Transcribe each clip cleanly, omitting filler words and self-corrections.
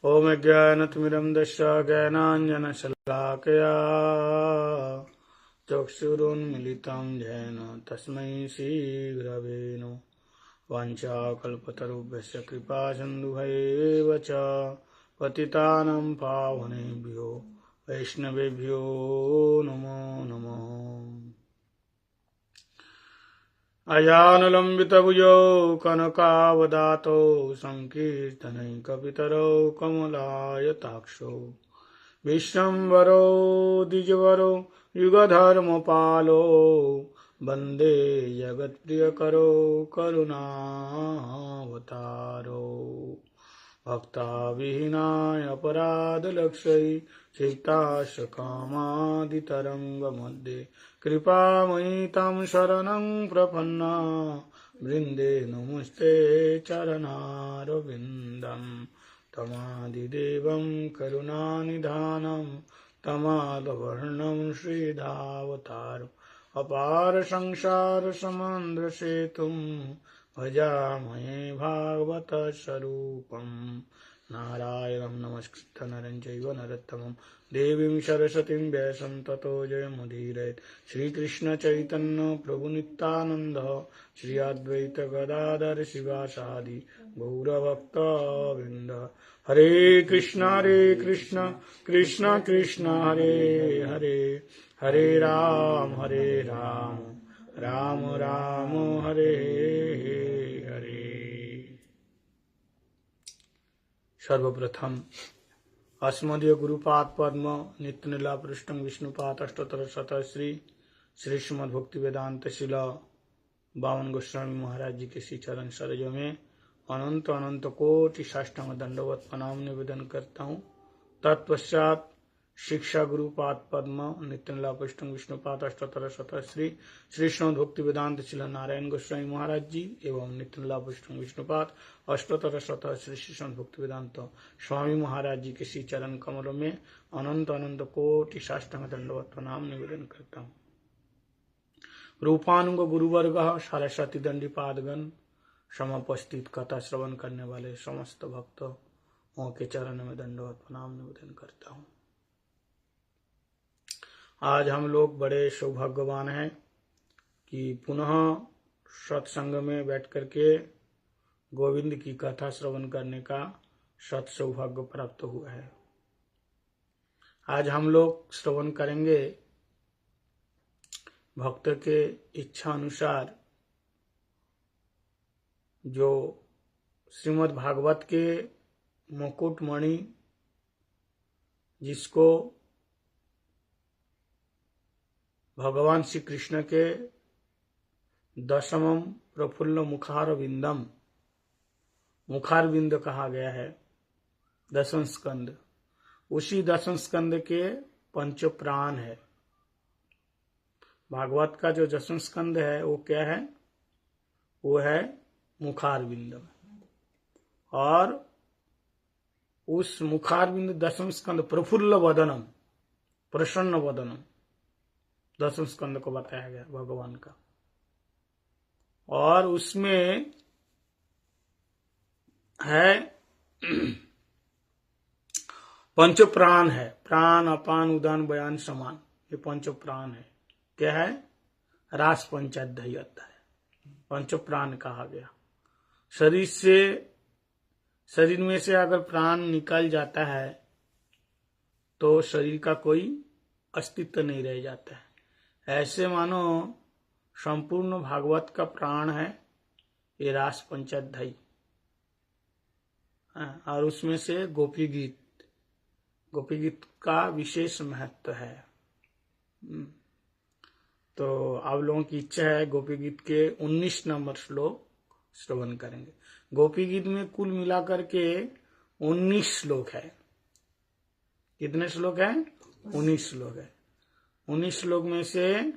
ॐ ज्ञानतिमिरन्धस्य ज्ञानाञ्जनशलाकया चक्षुरुन्मिलितं येन तस्मै श्रीगुरवे नमः। वाञ्छाकल्पतरुभ्यश्च कृपासिन्धुभ्यैव च पतितानां पावनेभ्यो वैष्णवेभ्यो नमो नमः। अजानुलम्बितभुजौ कनकावदातौ सङ्कीर्तनैकपितरौ कमलायताक्षौ विश्वम्भरो द्विजवरो युगधर्मपालो वन्दे जगत्प्रियकरो करुणावतारो भक्ताविहीनाय अपराधलक्षै चित्तास्य कामादितरङ्गमध्ये कृपामयि तं शरणं प्रपन्ना वृन्दे नमस्ते चरणारविन्दं तमादिदेवं करुणानिधानं तमालवर्णं श्रीधावतारम् अपार संसार समुद्र सेतुं भजामहे भागवत स्वरूपं नारायणं नमस्कृत्य नरं चैव नरोत्तमं देवीं सरस्वतीं व्यासं ततो जयमुदीरयेत्। श्रीकृष्ण चैतन्य प्रभु नित्यानंद श्री अद्वैत गदाधर शिवासादि गौरभक्तवृंद। हरे कृष्ण कृष्ण कृष्ण हरे हरे, हरे राम राम राम हरे हरे। सर्वप्रथम अस्मदीय गुरुपाद पद्म नित्यलीला पृष्ठं विष्णुपाद अष्टोत्तर शतः श्री श्रीमद् भक्ति वेदांत शिला बावन गोस्वामी महाराज जी के श्री चरण सरोज में अनंत अनंत कोटि साष्टांग दंडवत प्रणाम निवेदन करता हूँ। तत्पश्चात शिक्षा गुरुपाद पद्म नित्यलीला पृष्ठं विष्णुपाद अष्टोत्तर शतः श्री श्रीमद् भक्ति वेदांत शिला नारायण गोस्वामी महाराज जी एवं नित्यलीला पृष्ठं विष्णुपाद अष्टोत्तर शतः श्री श्रीमद् भक्ति वेदांत स्वामी महाराज जी के श्री चरण कमलों में अनंत अनंत कोटि साष्टांग दंडवत प्रणाम निवेदन करता हूँ। रूपानुग गुरुवर्ग सरस्वती दंडीपादगण समुपस्थित कथा श्रवण करने वाले समस्त भक्तों के चरण में दंडवत प्रणाम निवेदन करता हूँ। आज हम लोग बड़े सौभाग्यवान हैं कि पुनः सत्संग में बैठ करके गोविंद की कथा श्रवण करने का सत सौभाग्य प्राप्त हुआ है। आज हम लोग श्रवण करेंगे भक्त के इच्छा अनुसार जो श्रीमद् भागवत के मुकुटमणि, जिसको भगवान श्री कृष्ण के दशमम प्रफुल्ल मुखारविंदम, मुखारविंद कहा गया है, दशम स्कंद, उसी दशम स्कंद के पंच प्राण है। भागवत का जो दशम स्कंद है वो क्या है? वो है मुखारविंदम। और उस मुखारविंद दशम स्कंद प्रफुल्ल वदनम, प्रसन्न वदनम, दशम स्कंद को बताया गया भगवान का। और उसमें है पंच प्राण है, प्राण अपान उदान बयान समान, ये पंच प्राण है। क्या है? रास पंचाध्यायी है, पंच प्राण कहा गया। शरीर में से अगर प्राण निकल जाता है तो शरीर का कोई अस्तित्व नहीं रह जाता है। ऐसे मानो संपूर्ण भागवत का प्राण है ये रास पंचाध्यायी। और उसमें से गोपी गीत का विशेष महत्व है। तो आप लोगों की इच्छा है गोपी गीत के 19 नंबर श्लोक श्रवण करेंगे। गोपी गीत में कुल मिलाकर के 19 श्लोक है। कितने श्लोक है? 19 श्लोक है। 19 श्लोक में से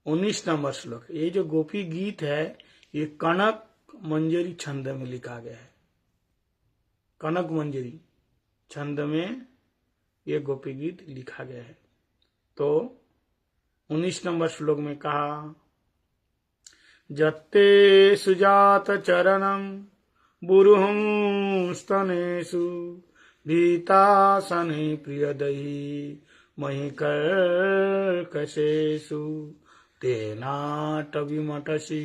19 नंबर श्लोक, ये जो गोपी गीत है ये कनक मंजरी छंद में लिखा गया है। कनक मंजरी छंद में ये गोपी गीत लिखा गया है। तो 19 नंबर श्लोक में कहा, जत्ते सुजात चरणम बुरुहुं स्तनेषु भीतासने प्रियदयी मही कर्कशेषु तेनाटविमटसि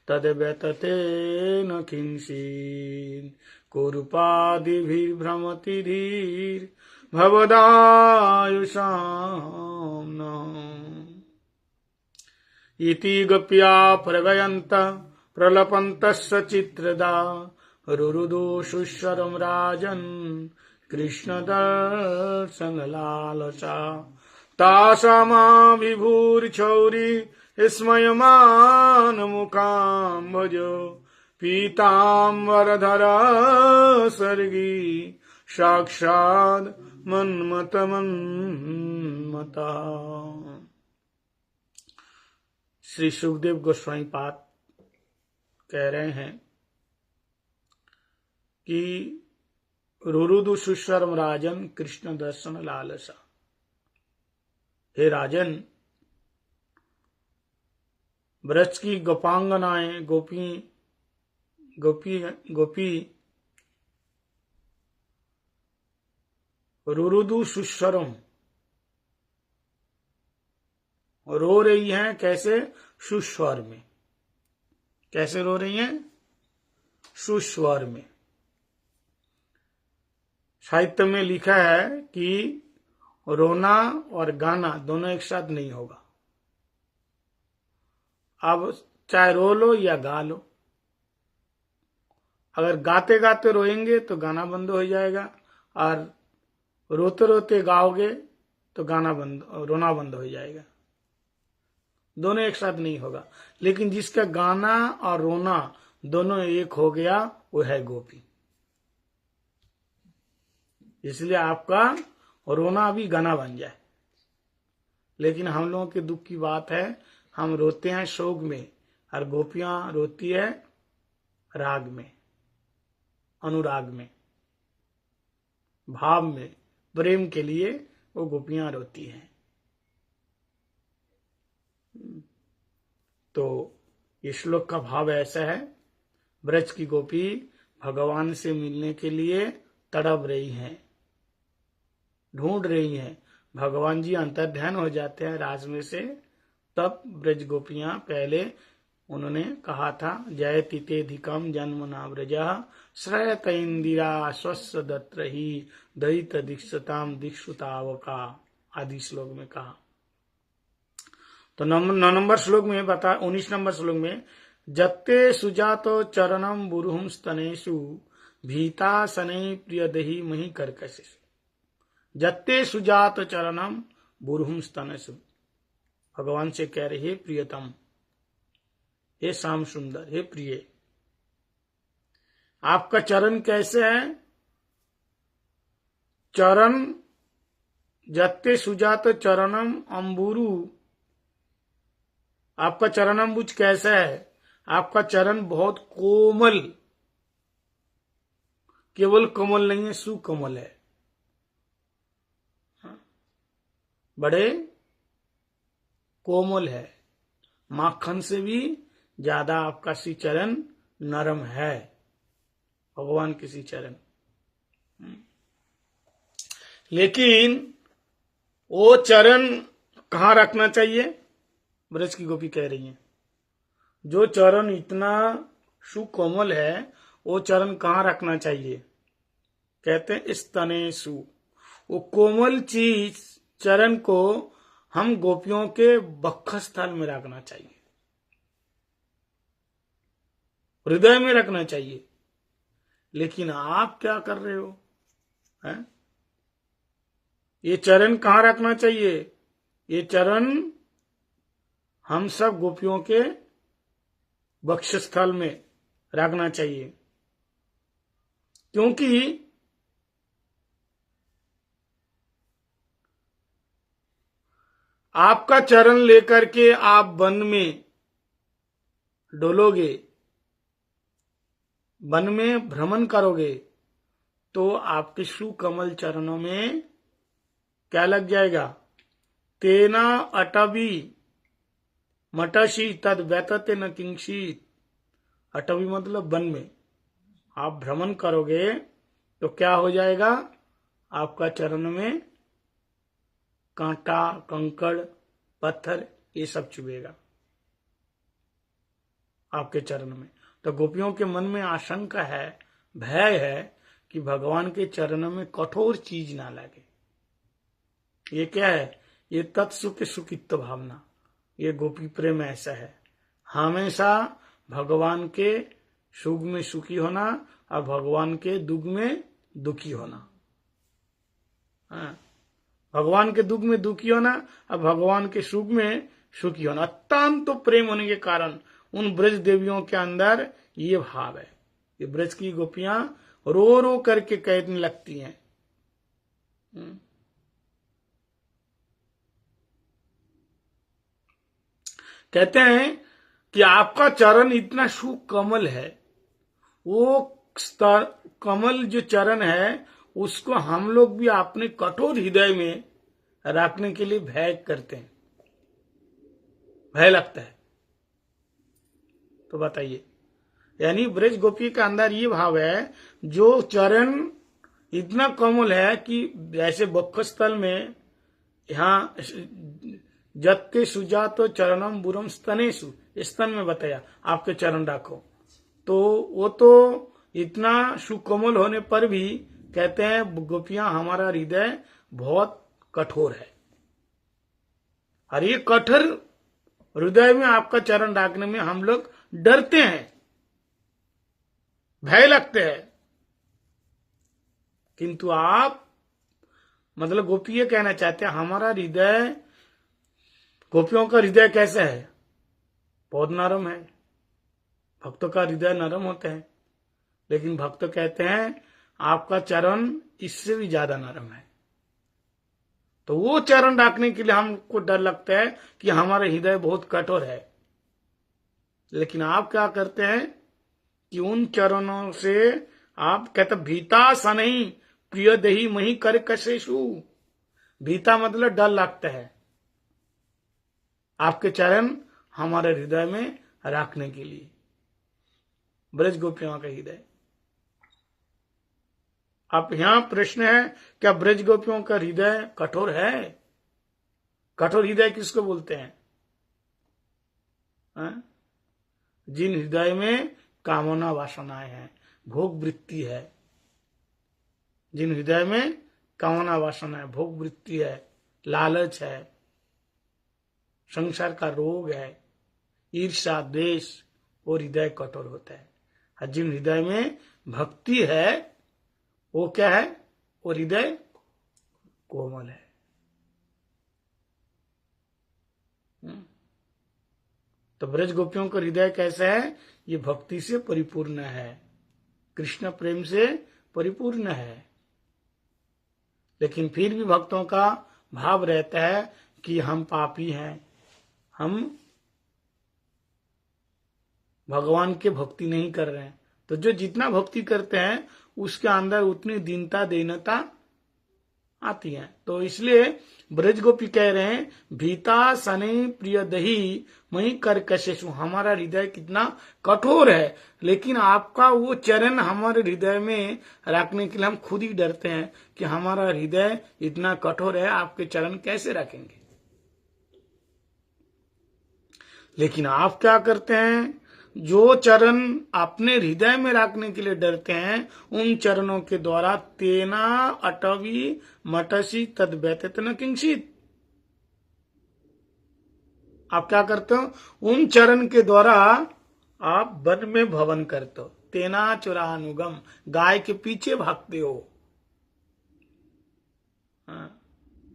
तद्व्यततेन किंचित् कुरूपादिभिर्भ्रमति धीर्भवदायुषां नः। इति गोप्या प्रगयन्त प्रलपन्तस्य चित्रदा रुरुदुषुस्वरं राजन् कृष्णदर्शनलालसा तासामाविभूर्छौरी स्मयमानमुखाम्भोजो पीताम्बरधरा सर्गी साक्षात् मन्मथमन्मता। श्री सुखदेव गोस्वामी पाद कह रहे हैं कि रुरुदु सुस्वरम राजन कृष्ण दर्शन लालसा। हे राजन, ब्रज की गोपांगनाएं गोपी रुरुदु सुस्वरम रो रही हैं। कैसे? सुस्वर में। कैसे रो रही हैं? सुस्वर में। साहित्य में लिखा है कि रोना और गाना दोनों एक साथ नहीं होगा। अब चाहे रो लो या गा लो। अगर गाते गाते रोएंगे तो गाना बंद हो जाएगा, और रोते रोते गाओगे तो रोना बंद हो जाएगा। दोनों एक साथ नहीं होगा। लेकिन जिसका गाना और रोना दोनों एक हो गया वो है गोपी। इसलिए आपका रोना भी गाना बन जाए। लेकिन हम लोगों के दुख की बात है, हम रोते हैं शोक में और गोपियां रोती है राग में, अनुराग में, भाव में, प्रेम के लिए वो गोपियां रोती हैं। तो इस श्लोक का भाव ऐसा है, ब्रज की गोपी भगवान से मिलने के लिए तड़प रही हैं, ढूंढ रही हैं। भगवान जी अंतर्ध्यान हो जाते हैं रास में से, तब ब्रज गोपियां पहले उन्होंने कहा था, जय तितेधिकम जन्मना ब्रजा श्रयत इंदिरा स्वस्व दत्र ही दयित दीक्षताम दीक्षुतावका आदि श्लोक में कहा। तो 9 नंबर श्लोक में बता 19 नंबर श्लोक में जत्ते सुजातो चरणम बुरुहुम स्तनेषु भीता सने प्रियदहि मही कर्कशेषु। जत्ते सुजात चरणम बुरुहुम स्तनेषु, भगवान से कह रहे, हे प्रियतम, हे श्याम सुंदर, हे प्रिय, आपका चरण कैसे है? चरण जत्ते सुजात चरणम अंबुरु, आपका चरण अंबुज कैसा है? आपका चरण बहुत कोमल, केवल कोमल नहीं है, सुकोमल है, बड़े कोमल है, माखन से भी ज्यादा आपका श्री चरण नरम है, भगवान के श्री चरण। लेकिन वो चरण कहाँ रखना चाहिए? ब्रज की गोपी कह रही हैं, जो चरण इतना सुकोमल है वो चरण कहाँ रखना चाहिए? कहते हैं स्तनेषु। वो कोमल चीज चरण को हम गोपियों के वक्षस्थल में रखना चाहिए, हृदय में रखना चाहिए। लेकिन आप क्या कर रहे हो? हैं? ये चरण कहाँ रखना चाहिए? ये चरण हम सब गोपियों के वक्षस्थल में रखना चाहिए, क्योंकि आपका चरण लेकर के आप वन में डोलोगे, वन में भ्रमण करोगे, तो आपके सुकमल चरणों में क्या लग जाएगा? तेना अटवी मटसी तद व्यतते न किंचित। अटवी मतलब वन में, आप भ्रमण करोगे तो क्या हो जाएगा, आपका चरण में कांटा, कंकड़, पत्थर ये सब चुभेगा आपके चरण में। तो गोपियों के मन में आशंका है, भय है कि भगवान के चरणों में कठोर चीज ना लगे। ये क्या है, ये तत्सुख सुखित्त भावना, ये गोपी प्रेम ऐसा है, हमेशा भगवान के सुख में सुखी होना और भगवान के दुख में दुखी होना। हाँ, भगवान के दुख में दुखी होना और भगवान के सुख में सुखी होना। अत्यंत तो प्रेम होने के कारण उन ब्रज देवियों के अंदर ये भाव है। ये ब्रज की गोपियां रो रो करके कहने लगती हैं। कहते हैं कि आपका चरण इतना सुकमल है, वो कमल जो चरण है उसको हम लोग भी अपने कठोर हृदय में रखने के लिए भय करते हैं, भय लगता है। तो बताइए, यानी ब्रज गोपी के अंदर ये भाव है, जो चरण इतना कोमल है कि जैसे वक्षस्थल में यहाँ जत्ते सुजातो चरणम बुरम स्तनेसु, स्तन में बताया आपके चरण रखो, तो वो तो इतना सुकोमल होने पर भी कहते हैं गोपियां हमारा हृदय बहुत कठोर है। और ये कठोर हृदय में आपका चरण रखने में हम लोग डरते हैं, भय लगते हैं। किंतु आप मतलब गोपी ये कहना चाहते हैं, हमारा हृदय, गोपियों का हृदय कैसा है, बहुत नरम है। भक्तों का हृदय नरम होता है, लेकिन भक्त कहते हैं आपका चरण इससे भी ज्यादा नरम है। तो वो चरण रखने के लिए हमको डर लगता है कि हमारा हृदय बहुत कठोर है। लेकिन आप क्या करते हैं कि उन चरणों से आप कहते भीता सा नहीं प्रिय दही मही कर कसेशु। भीता मतलब डर लगता है आपके चरण हमारे हृदय में रखने के लिए। ब्रज गोपियों का हृदय। अब यहां प्रश्न है, क्या ब्रज गोपियों का हृदय कठोर है? कठोर हृदय किसको बोलते हैं? जिन हृदय में कामना वासनाएं हैं, भोग वृत्ति है, जिन हृदय में कामना वासना है, भोग वृत्ति है, लालच है, संसार का रोग है, ईर्ष्या द्वेष, वो हृदय कठोर होता है। और जिन हृदय में भक्ति है वो क्या है, वो हृदय कोमल है। तो ब्रज गोपियों का हृदय कैसा है? ये भक्ति से परिपूर्ण है, कृष्ण प्रेम से परिपूर्ण है। लेकिन फिर भी भक्तों का भाव रहता है कि हम पापी हैं, हम भगवान के भक्ति नहीं कर रहे हैं। तो जो जितना भक्ति करते हैं उसके अंदर उतनी दीनता दीनता आती है। तो इसलिए ब्रज गोपी कह रहे हैं, भीता सने प्रिय दही मही कर कशेषु। हमारा हृदय कितना कठोर है, लेकिन आपका वो चरण हमारे हृदय में रखने के लिए हम खुद ही डरते हैं कि हमारा हृदय इतना कठोर है, आपके चरण कैसे रखेंगे। लेकिन आप क्या करते हैं, जो चरण अपने हृदय में रखने के लिए डरते हैं, उन चरणों के द्वारा तेना अटवी मटसी तद व्यतीत न किंचित। आप क्या करते हो, उन चरण के द्वारा आप वन में भवन करते हो। तेना चुरानुगम, गाय के पीछे भागते हो।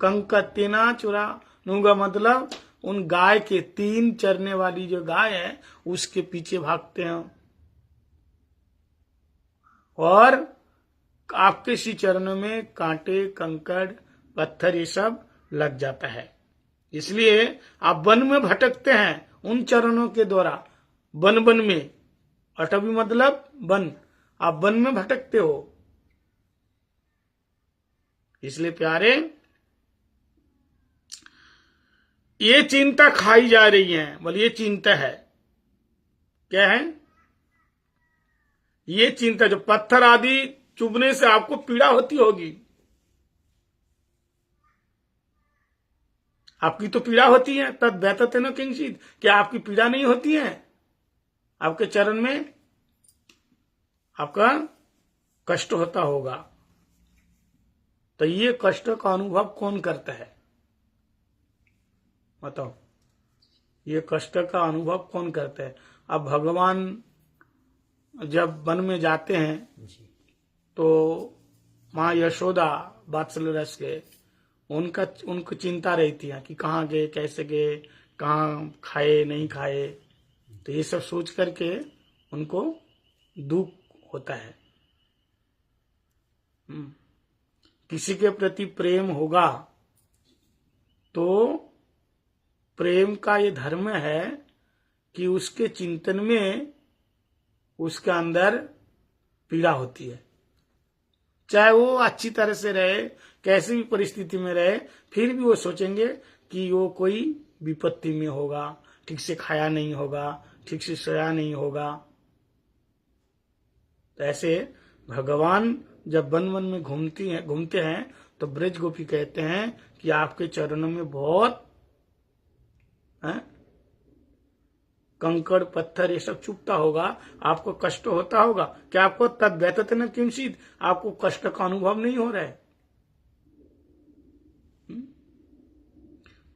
कंक तेना चुरानुगम मतलब उन गाय के, तीन चरने वाली जो गाय है उसके पीछे भागते हैं, और आपके सी चरणों में कांटे कंकड़ पत्थर ये सब लग जाता है। इसलिए आप वन में भटकते हैं उन चरणों के द्वारा, वन वन में, अटवी मतलब वन, आप वन में भटकते हो। इसलिए प्यारे, ये चिंता खाई जा रही है, बोले ये चिंता है, क्या है ये चिंता, जो पत्थर आदि चुभने से आपको पीड़ा होती होगी, आपकी तो पीड़ा होती है, तद व्यतते न किंचित, क्या आपकी पीड़ा नहीं होती है? आपके चरण में आपका कष्ट होता होगा। तो ये कष्ट का अनुभव कौन करता है बताओ? ये कष्ट का अनुभव कौन करता है? अब भगवान जब वन में जाते हैं तो माँ यशोदा वात्सल्य रस के उनको चिंता रहती है कि कहाँ गए, कैसे गए, कहाँ खाए नहीं खाए, तो ये सब सोच करके उनको दुख होता है। किसी के प्रति प्रेम होगा तो प्रेम का ये धर्म है कि उसके चिंतन में उसके अंदर पीड़ा होती है, चाहे वो अच्छी तरह से रहे, कैसी भी परिस्थिति में रहे, फिर भी वो सोचेंगे कि वो कोई विपत्ति में होगा, ठीक से खाया नहीं होगा, ठीक से सोया नहीं होगा। तो ऐसे भगवान जब वन वन में घूमते हैं तो ब्रज गोपी कहते हैं कि आपके चरणों में बहुत कंकड़ पत्थर ये सब चुभता होगा, आपको कष्ट होता होगा, क्या आपको तद व्यतते न किंचित, आपको कष्ट का अनुभव नहीं हो रहा है?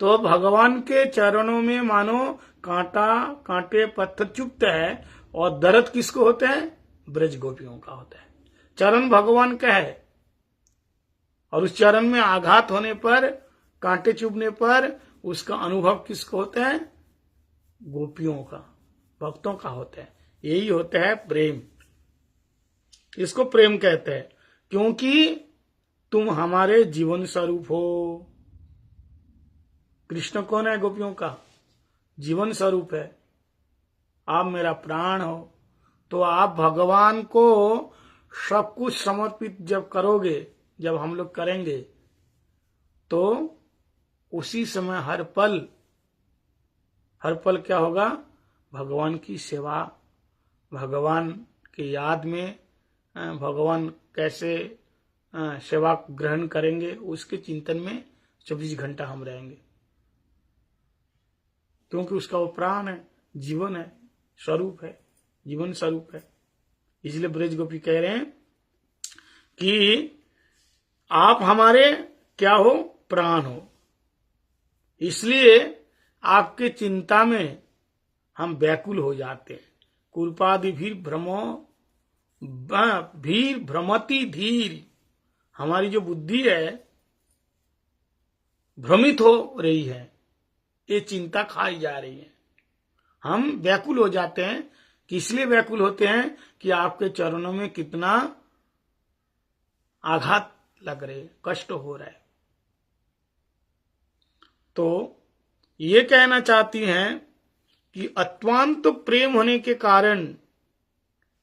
तो भगवान के चरणों में मानो कांटे पत्थर चुभते हैं, और दर्द किसको होता है? ब्रज गोपियों का होता है। चरण भगवान का है, और उस चरण में आघात होने पर, कांटे चुभने पर उसका अनुभव किसको होता है? गोपियों का, भक्तों का होता है। यही होता है प्रेम, इसको प्रेम कहते हैं, क्योंकि तुम हमारे जीवन स्वरूप हो। कृष्ण कौन है? गोपियों का जीवन स्वरूप है। आप मेरा प्राण हो, तो आप भगवान को सब कुछ समर्पित जब करोगे, जब हम लोग करेंगे, तो उसी समय हर पल क्या होगा? भगवान की सेवा, भगवान की याद में भगवान कैसे सेवा ग्रहण करेंगे, उसके चिंतन में 24 घंटा हम रहेंगे, क्योंकि उसका वो प्राण है, जीवन है, स्वरूप है, जीवन स्वरूप है। इसलिए ब्रज गोपी कह रहे हैं कि आप हमारे क्या हो? प्राण हो। इसलिए आपके चिंता में हम व्याकुल हो जाते हैं। कुरूपादि भीर भ्रमति धीर, हमारी जो बुद्धि है भ्रमित हो रही है, ये चिंता खाई जा रही है, हम व्याकुल हो जाते हैं। किस लिए व्याकुल होते हैं? कि आपके चरणों में कितना आघात लग रहे, कष्ट हो रहा है। तो ये कहना चाहती हैं कि अत्वांत प्रेम होने के कारण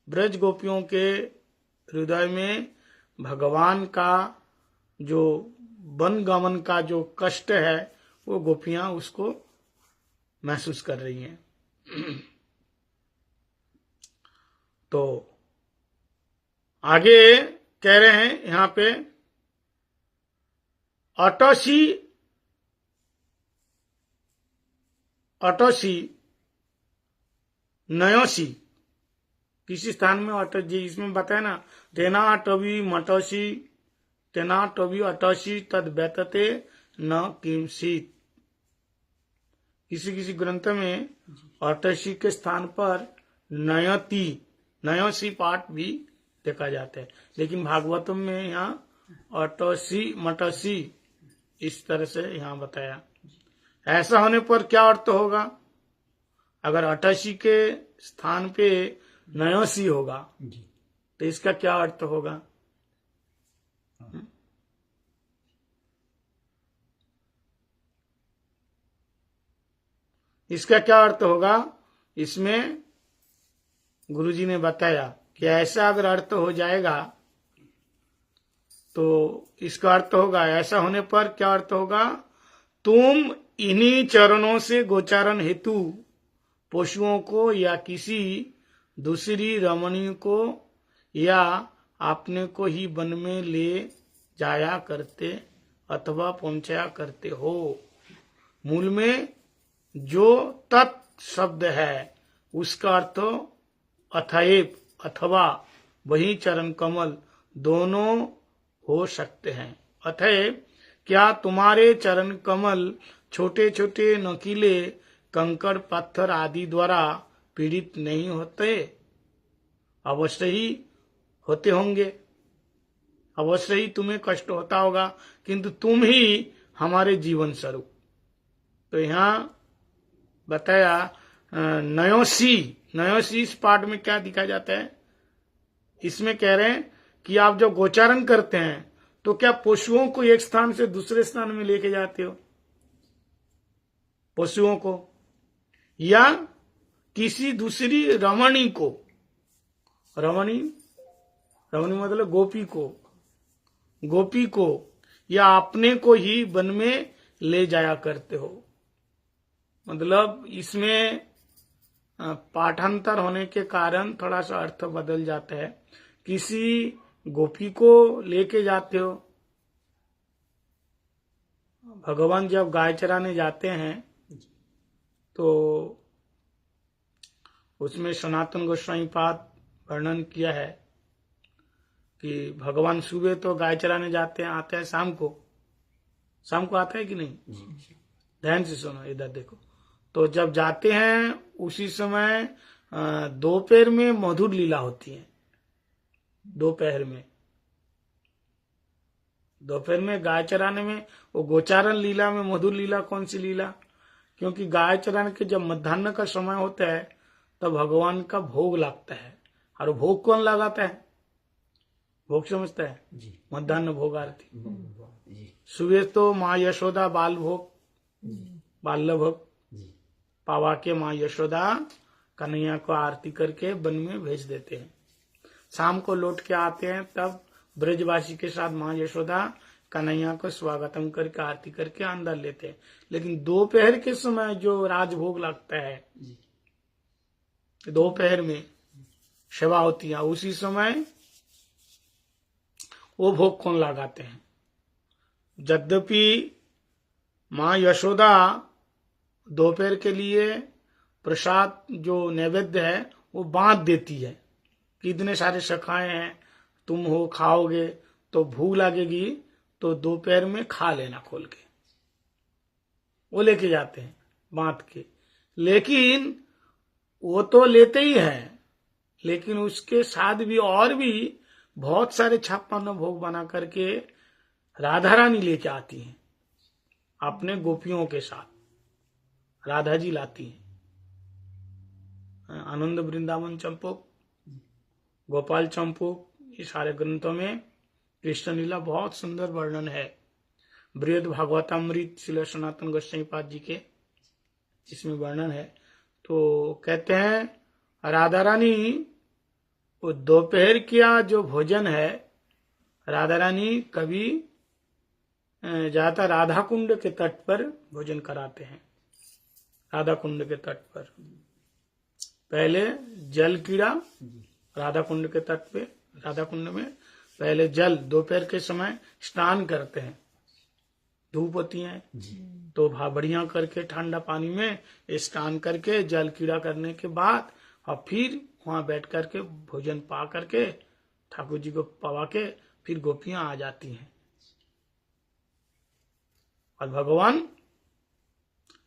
ब्रज गोपियों के हृदय में भगवान का जो वन गमन का जो कष्ट है, वो गोपियां उसको महसूस कर रही हैं। तो आगे कह रहे हैं यहां पे, अटसी नयोसी, किसी स्थान में अटस जी, इसमें बताया ना, तेना टवी मटसी, तेना टवी अटसी तद व्यतते न किंचित। किसी ग्रंथ में अटसी के स्थान पर नयोसी पाठ भी देखा जाता है, लेकिन भागवतम में यहाँ अटसी मटसी इस तरह से यहाँ बताया। ऐसा होने पर क्या अर्थ होगा? अगर अटसी के स्थान पे नयोसी होगा तो इसका क्या अर्थ होगा? इसका क्या अर्थ होगा? इसमें गुरुजी ने बताया कि ऐसा अगर अर्थ हो जाएगा तो इसका अर्थ होगा, ऐसा होने पर क्या अर्थ होगा? तुम इन्हीं चरणों से गोचारण हेतु पशुओं को या किसी दूसरी रमणीय को या अपने को ही वन में ले जाया करते अथवा पहुंचाया करते हो। मूल में जो तत् शब्द है उसका अर्थ अथएव अथवा वही चरण कमल दोनों हो सकते हैं। अथएव क्या तुम्हारे चरण कमल छोटे छोटे नकीले कंकड़ पत्थर आदि द्वारा पीड़ित नहीं होते? अवश्य ही होते होंगे, अवश्य ही तुम्हें कष्ट होता होगा, किंतु तुम ही हमारे जीवन स्वरूप। तो यहाँ बताया नयोसी इस पाठ में क्या दिखा जाता है, इसमें कह रहे हैं कि आप जब गोचारण करते हैं तो क्या पशुओं को एक स्थान से दूसरे स्थान में लेके जाते हो, पशुओं को, या किसी दूसरी रमणी को, रमणी मतलब गोपी को या अपने को ही वन में ले जाया करते हो। मतलब इसमें पाठांतर होने के कारण थोड़ा सा अर्थ बदल जाता है। किसी गोपी को लेके जाते हो। भगवान जब गाय चराने जाते हैं तो उसमें सनातन गोस्वामी पाद वर्णन किया है कि भगवान सुबह तो गाय चराने जाते हैं, आते हैं शाम को आता है कि नहीं? ध्यान से सुनो, इधर देखो। तो जब जाते हैं उसी समय दोपहर में मधुर लीला होती है। दोपहर में गाय चराने में, वो गोचारण लीला में मधुर लीला कौन सी लीला? क्योंकि गाय चराने के जब मध्याह्न का समय होता है तब भगवान का भोग लगता है। और भोग कौन लगाता है? भोग समझता है? मध्याह्न भोग आरती। सुबह तो माँ यशोदा बाल भोग पावा के माँ यशोदा कन्हैया को आरती करके वन में भेज देते हैं। शाम को लौट के आते हैं, तब ब्रजवासी के साथ माँ यशोदा कन्हैया को स्वागतम करके आरती करके अंदर लेते हैं। लेकिन दोपहर के समय जो राजभोग लगता है, दोपहर में सेवा होती है, उसी समय वो भोग कौन लगाते हैं? यद्यपि माँ यशोदा दोपहर के लिए प्रसाद जो नैवेद्य है वो बांट देती है कि इतने सारे सखाए हैं, तुम हो, खाओगे तो भूख लगेगी तो दोपहर में खा लेना खोल के, वो लेके जाते हैं बांट के। लेकिन वो तो लेते ही हैं, लेकिन उसके साथ भी और भी बहुत सारे 56 भोग बना करके राधा रानी लेके आती हैं अपने गोपियों के साथ। राधा जी लाती हैं। आनंद वृंदावन चंपोक, गोपाल चंपोक, ये सारे ग्रंथों में कृष्ण लीला बहुत सुंदर वर्णन है। बृहद भागवतामृत श्री सनातन गोस्वामी पाद जी के इसमें वर्णन है। तो कहते हैं राधा रानी वो दोपहर का जो भोजन है, राधा रानी कभी ज्यादा राधा कुंड के तट पर भोजन कराते हैं। राधा कुंड के तट पर पहले जल कीड़ा, राधा कुंड के तट पे, राधा कुंड में पहले जल दोपहर के समय स्नान करते हैं, धूप होती है तो बढ़िया करके ठंडा पानी में स्नान करके जल कीड़ा करने के बाद और फिर वहां बैठ करके भोजन पा करके ठाकुर जी को पवा के फिर गोपियां आ जाती हैं और भगवान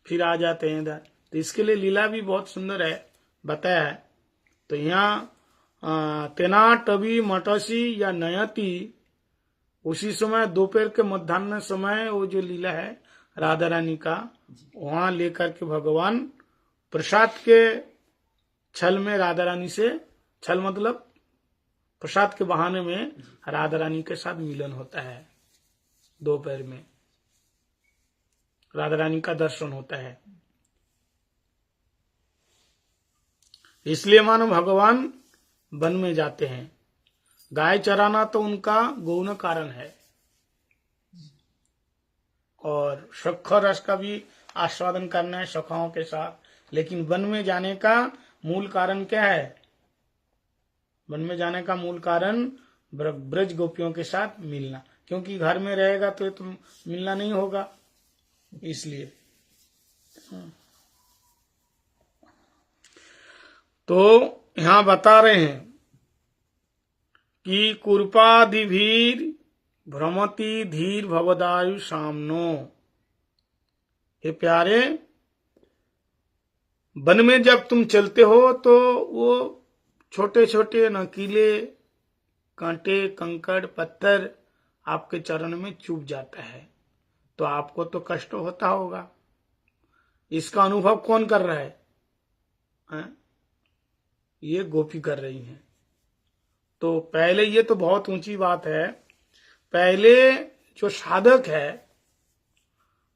फिर आ जाते हैं इधर। तो इसके लिए लीला भी बहुत सुंदर है, बताया है। तो यहाँ तेना टबी मटसी या नयति, उसी समय दोपहर के मध्याह्न समय वो जो लीला है राधा रानी का, वहां लेकर के भगवान प्रसाद के छल में राधा रानी से, छल मतलब प्रसाद के बहाने में राधा रानी के साथ मिलन होता है। दोपहर में राधा रानी का दर्शन होता है। इसलिए मानो भगवान वन में जाते हैं। गाय चराना तो उनका गौण कारण है और सख रस का भी आस्वादन करना है सखाओं के साथ। लेकिन वन में जाने का मूल कारण क्या है? वन में जाने का मूल कारण ब्रज गोपियों के साथ मिलना, क्योंकि घर में रहेगा तो तुम मिलना नहीं होगा, इसलिए। तो यहां बता रहे हैं कि कुरूपादिभीर भ्रमति धीर भवदायु सामनो। हे प्यारे, वन में जब तुम चलते हो तो वो छोटे छोटे नकीले कांटे, कंकड़, पत्थर आपके चरण में चुभ जाता है, तो आपको तो कष्ट होता होगा। इसका अनुभव कौन कर रहा है? ये गोपी कर रही हैं। तो पहले, ये तो बहुत ऊंची बात है, पहले जो साधक है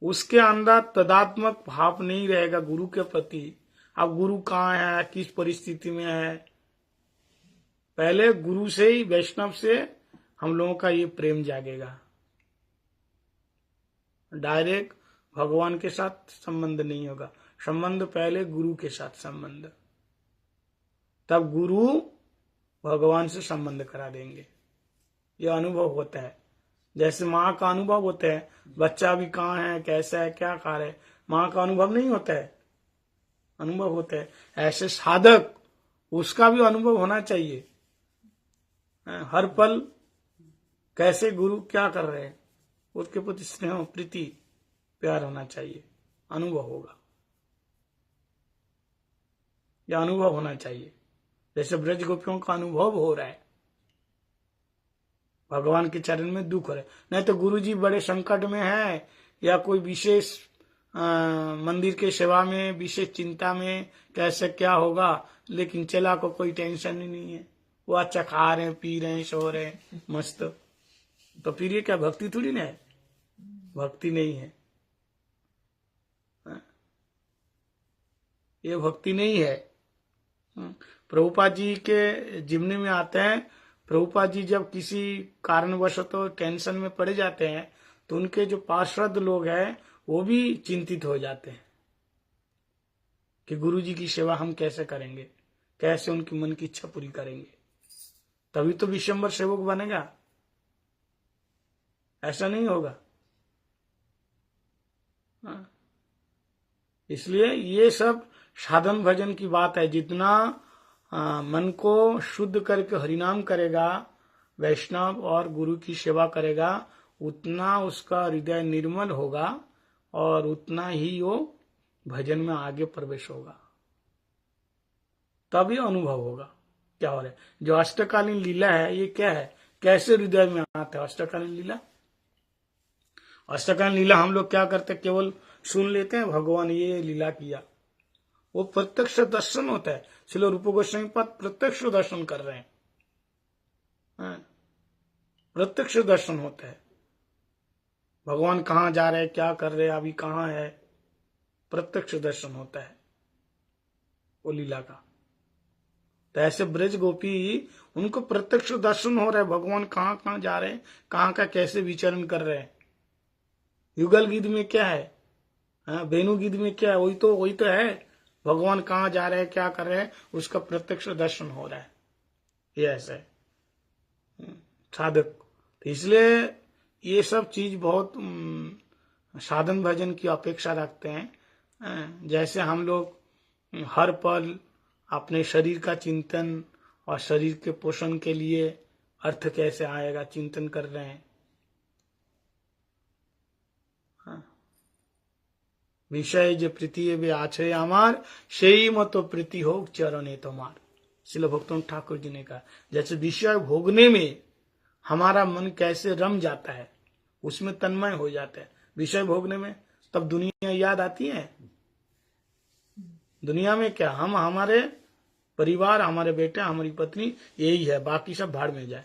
उसके अंदर तदात्मक भाव नहीं रहेगा गुरु के प्रति। अब गुरु कहाँ है, किस परिस्थिति में है, पहले गुरु से ही, वैष्णव से हम लोगों का ये प्रेम जागेगा। डायरेक्ट भगवान के साथ संबंध नहीं होगा, संबंध पहले गुरु के साथ संबंध, तब गुरु भगवान से संबंध करा देंगे। यह अनुभव होता है, जैसे माँ का अनुभव होता है, बच्चा भी कहाँ है, कैसा है, क्या खा रहे, माँ का अनुभव नहीं होता है, अनुभव होता है। ऐसे साधक, उसका भी अनुभव होना चाहिए हर पल, कैसे गुरु क्या कर रहे हैं, उसके प्रति स्नेह, प्रीति, प्यार होना चाहिए, अनुभव होगा, यह अनुभव होना चाहिए। जैसे ब्रज गोपियों का अनुभव हो रहा है, भगवान के चरण में दुख हो रहा है। नहीं तो गुरुजी बड़े संकट में है, या कोई विशेष मंदिर के सेवा में, विशेष चिंता में, कैसे क्या होगा, लेकिन चेला को कोई टेंशन ही नहीं है, वो अच्छा खा रहे हैं, पी रहे हैं, सो रहे हैं, मस्त। तो फिर ये क्या भक्ति थोड़ी ना है? भक्ति नहीं है, ये भक्ति नहीं है। प्रभुपाद जी के जिम्ने में आते हैं, प्रभुपाद जी जब किसी कारणवश तो टेंशन में पड़ जाते हैं, तो उनके जो पार्षद लोग हैं वो भी चिंतित हो जाते हैं कि गुरु जी की सेवा हम कैसे करेंगे, कैसे उनकी मन की इच्छा पूरी करेंगे, तभी तो विश्वम्भर सेवक बनेगा, ऐसा नहीं होगा। इसलिए ये सब साधन भजन की बात है। जितना मन को शुद्ध करके हरिनाम करेगा, वैष्णव और गुरु की सेवा करेगा, उतना उसका हृदय निर्मल होगा और उतना ही वो भजन में आगे प्रवेश होगा, तभी अनुभव होगा क्या हो रहा है। जो अष्टकालीन लीला है, ये क्या है, कैसे हृदय में आता है अष्टकालीन लीला? अष्टकालीन लीला हम लोग क्या करते, केवल सुन लेते हैं भगवान ये लीला किया, वो प्रत्यक्ष दर्शन होता है। श्रील रूप गोस्वामी पाद प्रत्यक्ष दर्शन कर रहे हैं, प्रत्यक्ष दर्शन होता है, भगवान कहाँ जा रहे हैं, क्या कर रहे हैं, अभी कहाँ है, प्रत्यक्ष दर्शन होता है वो लीला का। तो ऐसे ब्रज गोपी, उनको प्रत्यक्ष दर्शन हो रहा है, भगवान कहाँ कहाँ जा रहे हैं, कहाँ का कैसे विचरण कर रहे हैं। युगल गीत में क्या है, वेणु गीत में क्या है, वही तो है, भगवान कहाँ जा रहे हैं, क्या कर रहे हैं, उसका प्रत्यक्ष दर्शन हो रहा है। ये ऐसा है साधक। तो इसलिए ये सब चीज बहुत साधन भजन की अपेक्षा रखते हैं। जैसे हम लोग हर पल अपने शरीर का चिंतन और शरीर के पोषण के लिए अर्थ कैसे आएगा चिंतन कर रहे हैं। विषय जो प्रीति वे आछे आमार, সেই মতো प्रीति हो चरणे तुम्हार। श्रील भक्तों ठाकुर जी ने कहा, जैसे विषय भोगने में हमारा मन कैसे रम जाता है, उसमें तन्मय हो जाता है विषय भोगने में, तब दुनिया याद आती है। दुनिया में क्या, हम, हमारे परिवार, हमारे बेटे, हमारी पत्नी, यही है, बाकी सब भाड़ में जाए।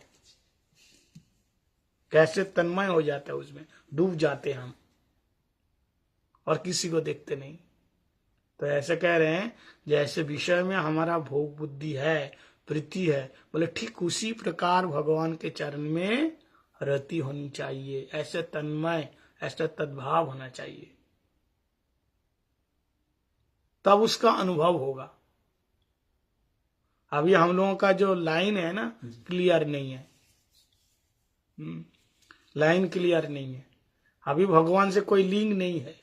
कैसे तन्मय हो जाता है, उसमें डूब जाते हैं हम और किसी को देखते नहीं। तो ऐसे कह रहे हैं, जैसे विषय में हमारा भोग बुद्धि है, प्रीति है, बोले ठीक उसी प्रकार भगवान के चरण में रति होनी चाहिए, ऐसे तन्मय, ऐसा तद्भाव होना चाहिए, तब उसका अनुभव होगा। अभी हम लोगों का जो लाइन है ना क्लियर नहीं है, लाइन क्लियर नहीं है। अभी भगवान से कोई लिंक नहीं है।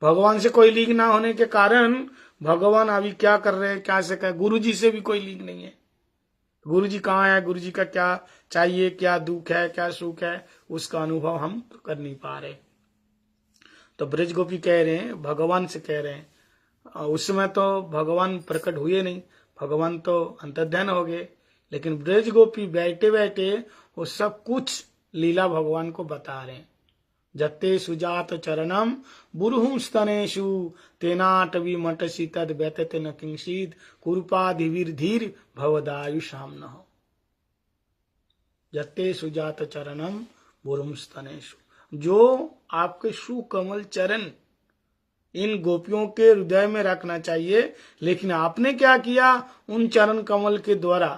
भगवान से कोई लिंक ना होने के कारण भगवान अभी क्या कर रहे हैं, क्या से क्या, गुरु जी से भी कोई लिंक नहीं है। गुरु जी कहाँ है, गुरु जी का क्या चाहिए, क्या दुख है, क्या सुख है, उसका अनुभव हम कर नहीं पा रहे। तो ब्रज गोपी कह रहे हैं, भगवान से कह रहे हैं, उस समय तो भगवान प्रकट हुए नहीं, भगवान तो अंतर्ध्यान हो गए, लेकिन ब्रज गोपी बैठे बैठे वो सब कुछ लीला भगवान को बता रहे हैं। जत्ते सुजात चरणम बुरुहुं स्तनेषु तेनाटवी मटसी तद व्यतते न किंचित कुरूपाधिविर्धीर भवदायुषाम न हो। जत्ते सुजात चरणम बुरुहुं स्तनेषु, जो आपके सुकमल चरण इन गोपियों के हृदय में रखना चाहिए, लेकिन आपने क्या किया उन चरण कमल के द्वारा।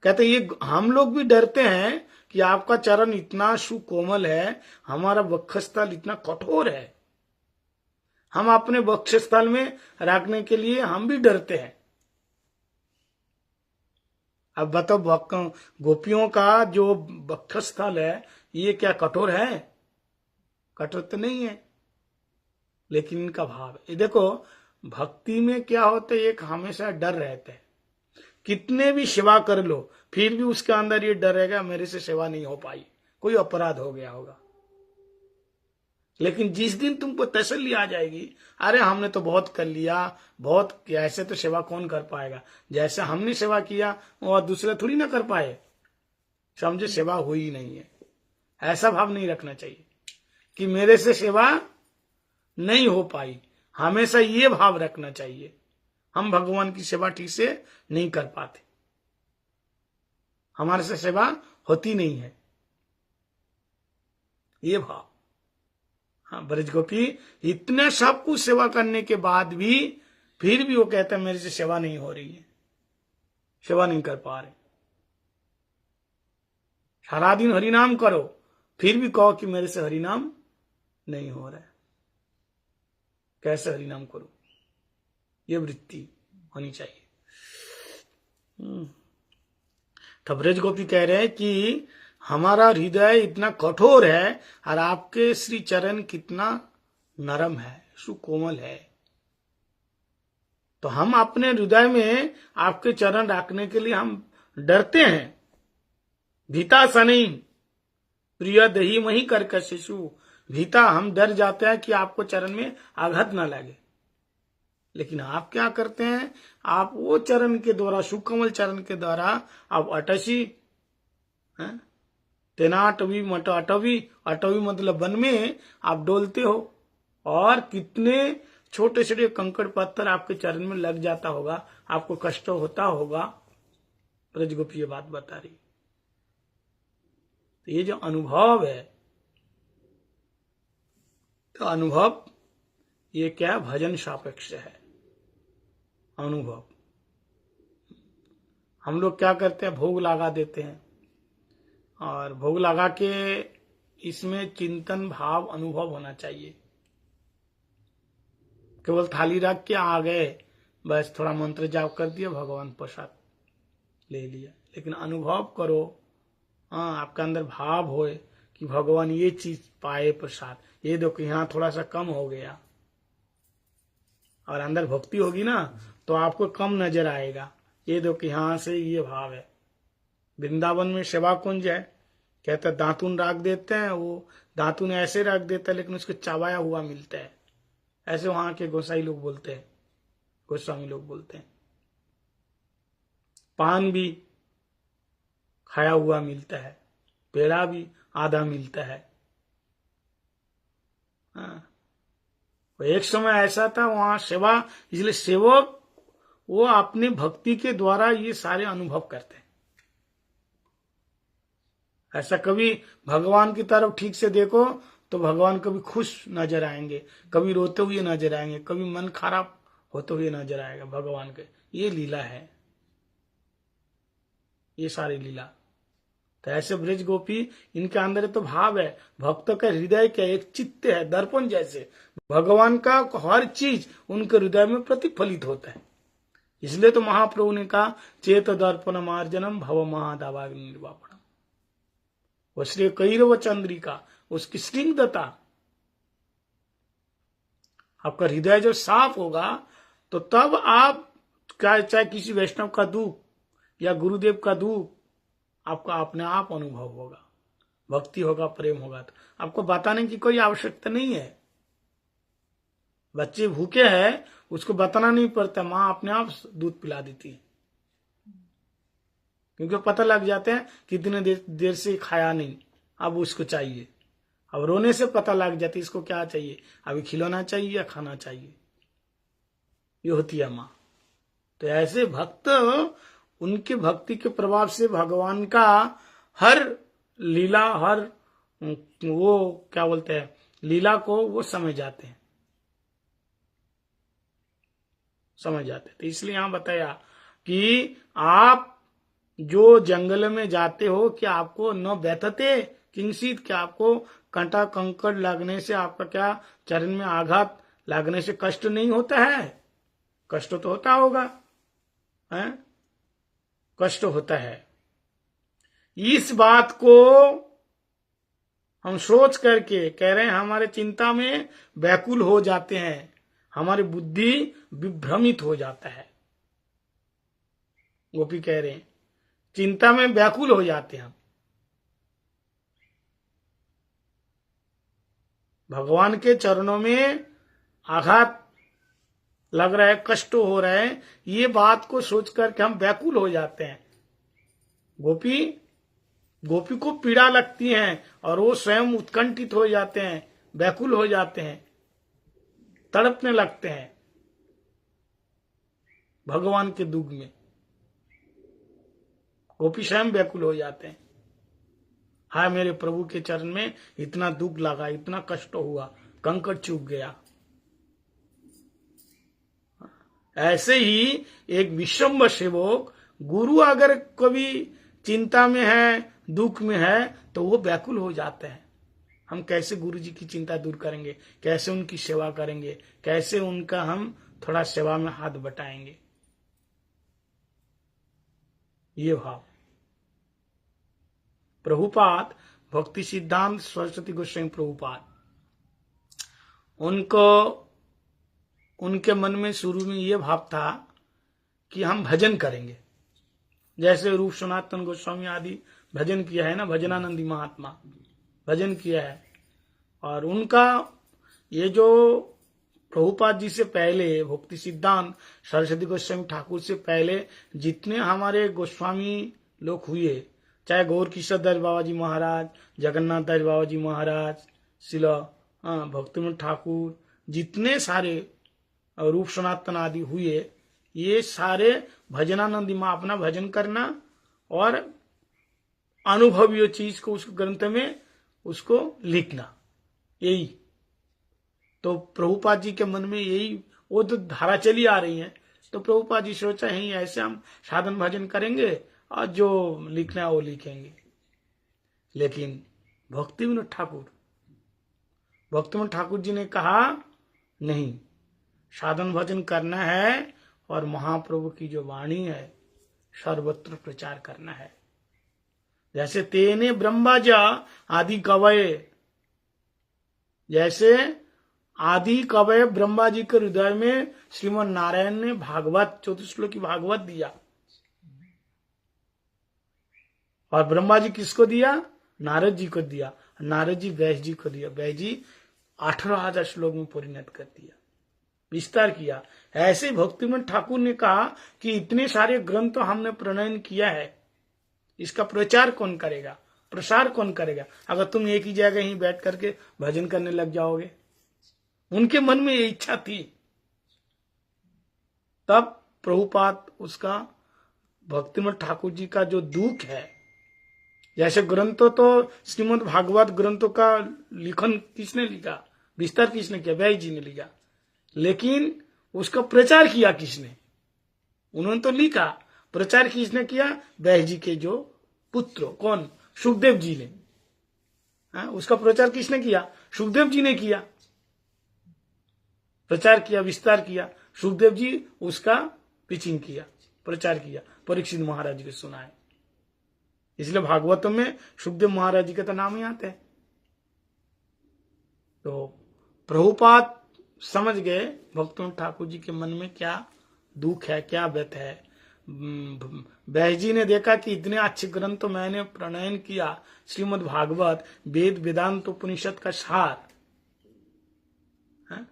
कहते ये हम लोग भी डरते हैं कि आपका चरण इतना सुकोमल है, हमारा वक्षस्थल इतना कठोर है, हम अपने वक्षस्थल में रखने के लिए हम भी डरते हैं। अब बताओ, गोपियों का जो वक्षस्थल है ये क्या कठोर है? कठोर तो नहीं है, लेकिन इनका भाव है। ये देखो भक्ति में क्या होता है, एक हमेशा डर रहता है। कितने भी सेवा कर लो फिर भी उसके अंदर ये डर रहेगा मेरे से सेवा नहीं हो पाई, कोई अपराध हो गया होगा। लेकिन जिस दिन तुमको तसल्ली आ जाएगी, अरे हमने तो बहुत कर लिया, बहुत ऐसे तो सेवा कौन कर पाएगा, जैसे हमने सेवा किया और दूसरे थोड़ी ना कर पाए, समझे सेवा हुई नहीं है। ऐसा भाव नहीं रखना चाहिए कि मेरे से सेवा नहीं हो पाई, हमेशा ये भाव रखना चाहिए हम भगवान की सेवा ठीक से नहीं कर पाते, हमारे से सेवा होती नहीं है, ये भाव। हाँ, ब्रज गोपी इतने सब कुछ सेवा करने के बाद भी फिर भी वो कहते हैं मेरे से सेवा नहीं हो रही है, सेवा नहीं कर पा रहे। सारा दिन हरिनाम करो फिर भी कहो कि मेरे से हरिनाम नहीं हो रहा है, कैसे हरिनाम करो, ये वृत्ति होनी चाहिए। तो ब्रज गोपी कह रहे हैं कि हमारा हृदय इतना कठोर है और आपके श्री चरण कितना नरम है, सुकोमल है, तो हम अपने हृदय में आपके चरण रखने के लिए हम डरते हैं। भीता सनी प्रिय दही मही कर शिशु, भीता हम डर जाते हैं कि आपको चरण में आघात ना लगे। लेकिन आप क्या करते हैं, आप वो चरण के द्वारा, सुकमल चरण के द्वारा आप अटसी तेनाटवी मट अटवी, अटवी मतलब वन में आप डोलते हो, और कितने छोटे छोटे कंकड़ पत्थर आपके चरण में लग जाता होगा, आपको कष्ट होता होगा। ब्रज गोपी ये बात बता रही। तो ये जो अनुभव है, तो अनुभव ये क्या, भजन सापेक्ष है अनुभव। हम लोग क्या करते हैं, भोग लगा देते हैं, और भोग लगा के इसमें चिंतन भाव अनुभव होना चाहिए। केवल थाली रख के आ गए, बस थोड़ा मंत्र जाप कर दिया, भगवान प्रसाद ले लिया, लेकिन अनुभव करो। हाँ, आपके अंदर भाव होए कि भगवान ये चीज पाए प्रसाद, ये देखो यहाँ थोड़ा सा कम हो गया, और अंदर भक्ति होगी ना तो आपको कम नजर आएगा। ये देखो यहाँ से ये भाव है। वृंदावन में सेवा कुंज है, कहते दातुन रख देते हैं, वो दातुन ऐसे रख देता है लेकिन उसको चबाया हुआ मिलता है, ऐसे वहां के गोसाई लोग बोलते हैं, गोस्वामी लोग बोलते हैं। पान भी खाया हुआ मिलता है, पेड़ा भी आधा मिलता है। हाँ, एक समय ऐसा था वहां सेवा, इसलिए सेवक वो अपनी भक्ति के द्वारा ये सारे अनुभव करते हैं। ऐसा कभी भगवान की तरफ ठीक से देखो तो भगवान कभी खुश नजर आएंगे, कभी रोते हुए नजर आएंगे, कभी मन खराब होते हुए नजर आएगा भगवान के। ये लीला है, ये सारी लीला। तो ऐसे ब्रज गोपी, इनके अंदर तो भाव है, भक्त का हृदय क्या एक चित्त है, दर्पण जैसे। भगवान का हर चीज उनके हृदय में प्रतिफलित होता है। इसलिए तो महाप्रभु ने कहा चेत दर्पण मार्जनम भव महादावाग्नि निर्वापणम। वो श्री कैरव चंद्रिका, उसकी स्निग्धता, आपका हृदय जब साफ होगा तो तब आप चाहे किसी वैष्णव का दुख या गुरुदेव का दुख आपका अपने आप अनुभव होगा। भक्ति होगा, प्रेम होगा, तो आपको बताने की कोई आवश्यकता नहीं है। बच्चे भूखे हैं, उसको बताना नहीं पड़ता, माँ अपने आप दूध पिला देती है, क्योंकि पता लग जाते हैं कितने देर से खाया नहीं, अब उसको चाहिए। अब रोने से पता लग जाती है इसको क्या चाहिए, अभी खिलौना चाहिए या खाना चाहिए। ये होती है माँ। तो ऐसे भक्त उनके भक्ति के प्रभाव से भगवान का हर लीला, हर वो क्या बोलते हैं, लीला को वो समझ जाते हैं, समझ जाते। तो इसलिए यहां बताया कि आप जो जंगल में जाते हो कि आपको न व्यथते किंचित, क्या आपको कांटा कंकड़ लगने से, आपका क्या चरण में आघात लगने से कष्ट नहीं होता है? कष्ट तो होता होगा, है? कष्ट होता है। इस बात को हम सोच करके कह रहे हैं, हमारे चिंता में व्याकुल हो जाते हैं, हमारी बुद्धि विभ्रमित हो जाता है। गोपी कह रहे हैं चिंता में व्याकुल हो जाते हैं हम। भगवान के चरणों में आघात लग रहा है, कष्ट हो रहा है, ये बात को सोच करके हम व्याकुल हो जाते हैं। गोपी को पीड़ा लगती है और वो स्वयं उत्कंठित हो जाते हैं, व्याकुल हो जाते हैं, तड़पने लगते हैं भगवान के दुख में। गोपी स्वयं व्याकुल हो जाते हैं, हाय मेरे प्रभु के चरण में इतना दुख लगा, इतना कष्ट हुआ, कंकड़ चुभ गया। ऐसे ही एक विषम सेवक, गुरु अगर कभी चिंता में है, दुख में है, तो वो व्याकुल हो जाते हैं। हम कैसे गुरु जी की चिंता दूर करेंगे, कैसे उनकी सेवा करेंगे, कैसे उनका हम थोड़ा सेवा में हाथ बटाएंगे, ये भाव। प्रभुपाद भक्ति सिद्धांत सरस्वती गोस्वामी प्रभुपाद, उनके मन में शुरू में ये भाव था कि हम भजन करेंगे, जैसे रूप सनातन गोस्वामी आदि भजन किया है ना, भजनानंदी महात्मा भजन किया है। और उनका ये जो प्रभुपाद जी से पहले, भक्ति सिद्धांत सरस्वती गोस्वामी ठाकुर से पहले जितने हमारे गोस्वामी लोग हुए, चाहे गौर किशोर दास बाबा जी महाराज, जगन्नाथ दास बाबा जी महाराज, शिला भक्तिमंत ठाकुर, जितने सारे रूप सनातन आदि हुए, ये सारे भजनानंदी माँ अपना भजन करना और अनुभवीय चीज को उस ग्रंथ में उसको लिखना, यही तो प्रभुपाद जी के मन में यही वो तो धारा चली आ रही है। तो प्रभुपाद जी सोचा है ऐसे हम साधन भजन करेंगे और जो लिखना है वो लिखेंगे। लेकिन भक्तिविनोद ठाकुर जी ने कहा नहीं, साधन भजन करना है और महाप्रभु की जो वाणी है सर्वत्र प्रचार करना है। जैसे तेने ब्रह्माजा आदि कवये, जैसे आदि कवय ब्रह्मा जी के हृदय में श्रीमन नारायण ने भागवत 14 श्लोकी भागवत दिया, और ब्रह्मा जी किसको दिया? नारद जी को दिया, नारद जी व्यास जी को दिया, व्यास जी 18,000 श्लोक में परिणत कर दिया, विस्तार किया। ऐसे भक्तिमंत ठाकुर ने कहा कि इतने सारे ग्रंथ हमने प्रणयन किया है, इसका प्रचार कौन करेगा, प्रसार कौन करेगा, अगर तुम एक ही जगह ही बैठ करके भजन करने लग जाओगे। उनके मन में ये इच्छा थी। तब प्रभुपाद उसका भक्तिमंत ठाकुर जी का जो दुख है, जैसे ग्रंथों तो श्रीमद् भागवत ग्रंथों का लिखन किसने लिखा, विस्तार किसने किया? व्यास जी ने लिखा, लेकिन उसका प्रचार किया किसने? उन्होंने तो लिखा, प्रचार किसने किया? व्यास जी के जो पुत्र, कौन? सुखदेव जी ने। उसका प्रचार किसने किया? सुखदेव जी ने किया, प्रचार किया, विस्तार किया। सुखदेव जी उसका पिचिंग किया, प्रचार किया, परीक्षित महाराज को सुनाए। इसलिए भागवतों में सुखदेव महाराज जी का तो नाम ही आते हैं। तो प्रभुपाद समझ गए भक्तों ठाकुर जी के मन में क्या दुख है, क्या व्यथ है। बैस जी ने देखा कि इतने अच्छे ग्रंथ तो मैंने प्रणयन किया, श्रीमद् भागवत वेद वेदांत उपनिषद का सार है,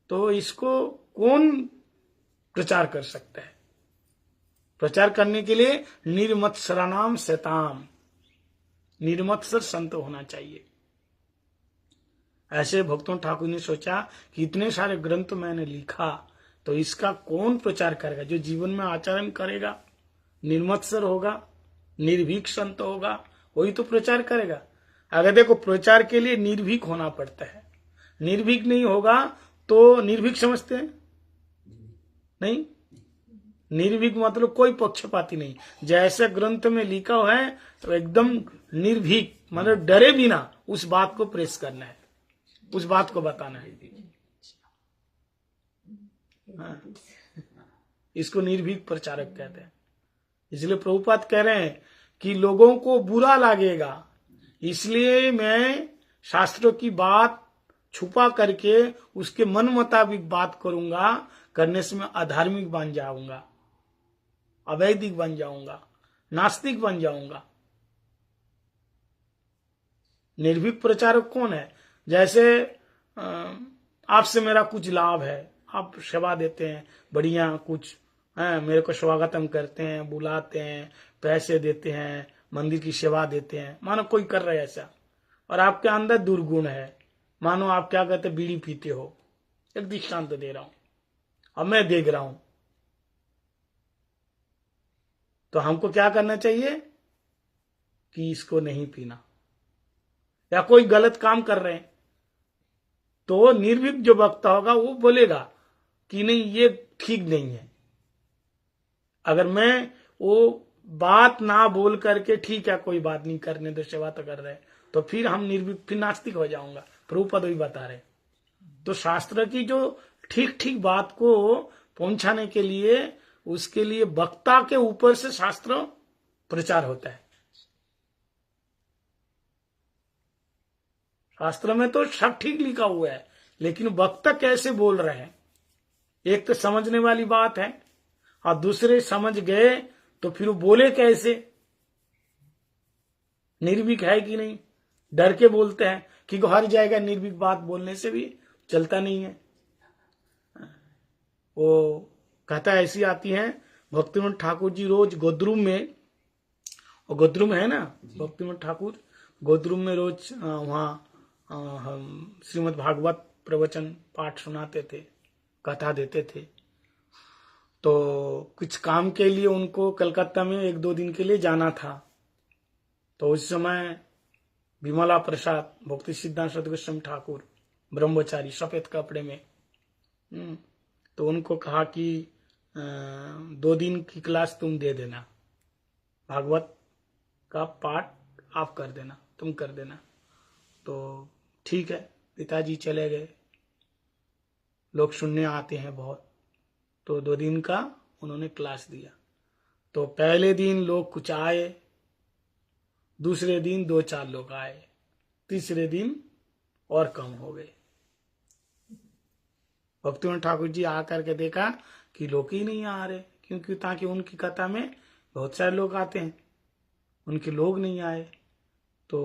तो इसको कौन प्रचार कर सकता है। प्रचार करने के लिए निर्मत्सराणाम शताम, निर्मत्सर संत होना चाहिए। ऐसे भक्तों ठाकुर ने सोचा कि इतने सारे ग्रंथ मैंने लिखा, तो इसका कौन प्रचार करेगा। जो जीवन में आचरण करेगा, निर्मत्सर होगा, निर्भीक संत होगा, वही तो प्रचार करेगा। अगर देखो प्रचार के लिए निर्भीक होना पड़ता है, निर्भीक नहीं होगा तो निर्भीक समझते हैं नहीं, निर्भीक मतलब कोई पक्षपाती नहीं। जैसे ग्रंथ में लिखा हुआ है तो एकदम निर्भीक मतलब डरे बिना उस बात को प्रेस करना है, उस बात को बताना है। हाँ। इसको निर्भीक प्रचारक कहते हैं। इसलिए प्रभुपाद कह रहे हैं कि लोगों को बुरा लगेगा, इसलिए मैं शास्त्रों की बात छुपा करके उसके मन मुताबिक बात करूंगा। करने से मैं अधार्मिक बन जाऊंगा, अवैधिक बन जाऊंगा, नास्तिक बन जाऊंगा। निर्भीक प्रचारक कौन है? जैसे आपसे मेरा कुछ लाभ है, आप सेवा देते हैं, बढ़िया कुछ है, मेरे को स्वागतम करते हैं, बुलाते हैं, पैसे देते हैं, मंदिर की सेवा देते हैं। मानो कोई कर रहा है ऐसा, और आपके अंदर दुर्गुण है। मानो आप क्या कहते हैं, बीड़ी पीते हो। एक दृष्टांत दे रहा हूं, अब मैं देख रहा हूं, तो हमको क्या करना चाहिए कि इसको नहीं पीना। या कोई गलत काम कर रहे हैं तो निर्भीक जो वक्ता होगा वो बोलेगा कि नहीं ये ठीक नहीं है। अगर मैं वो बात ना बोल करके ठीक है कोई बात नहीं, करने दो, सेवा तो कर रहे हैं, तो फिर हम निर्भीक, फिर नास्तिक हो जाऊंगा। प्रभुपाद भी बता रहे। तो शास्त्र की जो ठीक ठीक बात को पहुंचाने के लिए, उसके लिए वक्ता के ऊपर से शास्त्र प्रचार होता है। शास्त्र में तो सब ठीक लिखा हुआ है, लेकिन वक्ता कैसे बोल रहे हैं, एक तो समझने वाली बात है, और दूसरे समझ गए तो फिर वो बोले कैसे। निर्भीक है कि नहीं, डर के बोलते हैं कि हर जाएगा। निर्भीक बात बोलने से भी चलता नहीं है। वो कहता ऐसी आती है, भक्तिविनोद ठाकुर जी रोज गोद्रुम में, और गोद्रुम है ना भक्तिविनोद ठाकुर, गोद्रुम में रोज वहां हम श्रीमद् भागवत प्रवचन पाठ सुनाते थे, कथा देते थे। तो कुछ काम के लिए उनको कलकत्ता में 1-2 दिन के लिए जाना था। तो उस समय विमला प्रसाद, भक्ति सिद्धांत सदगोस्वामी ठाकुर, ब्रह्मचारी, सफेद कपड़े में, तो उनको कहा कि 2 दिन की क्लास तुम दे देना, भागवत का पाठ आप कर देना, तुम कर देना। तो ठीक है, पिताजी चले गए। लोग सुनने आते हैं बहुत, तो 2 दिन का उन्होंने क्लास दिया। तो पहले दिन लोग कुछ आए, दूसरे दिन 2-4 लोग आए, तीसरे दिन और कम हो गए। भक्तिविनोद ठाकुर जी आकर के देखा कि लोग ही नहीं आ रहे, क्योंकि ताकि उनकी कथा में बहुत सारे लोग आते हैं, उनके लोग नहीं आए। तो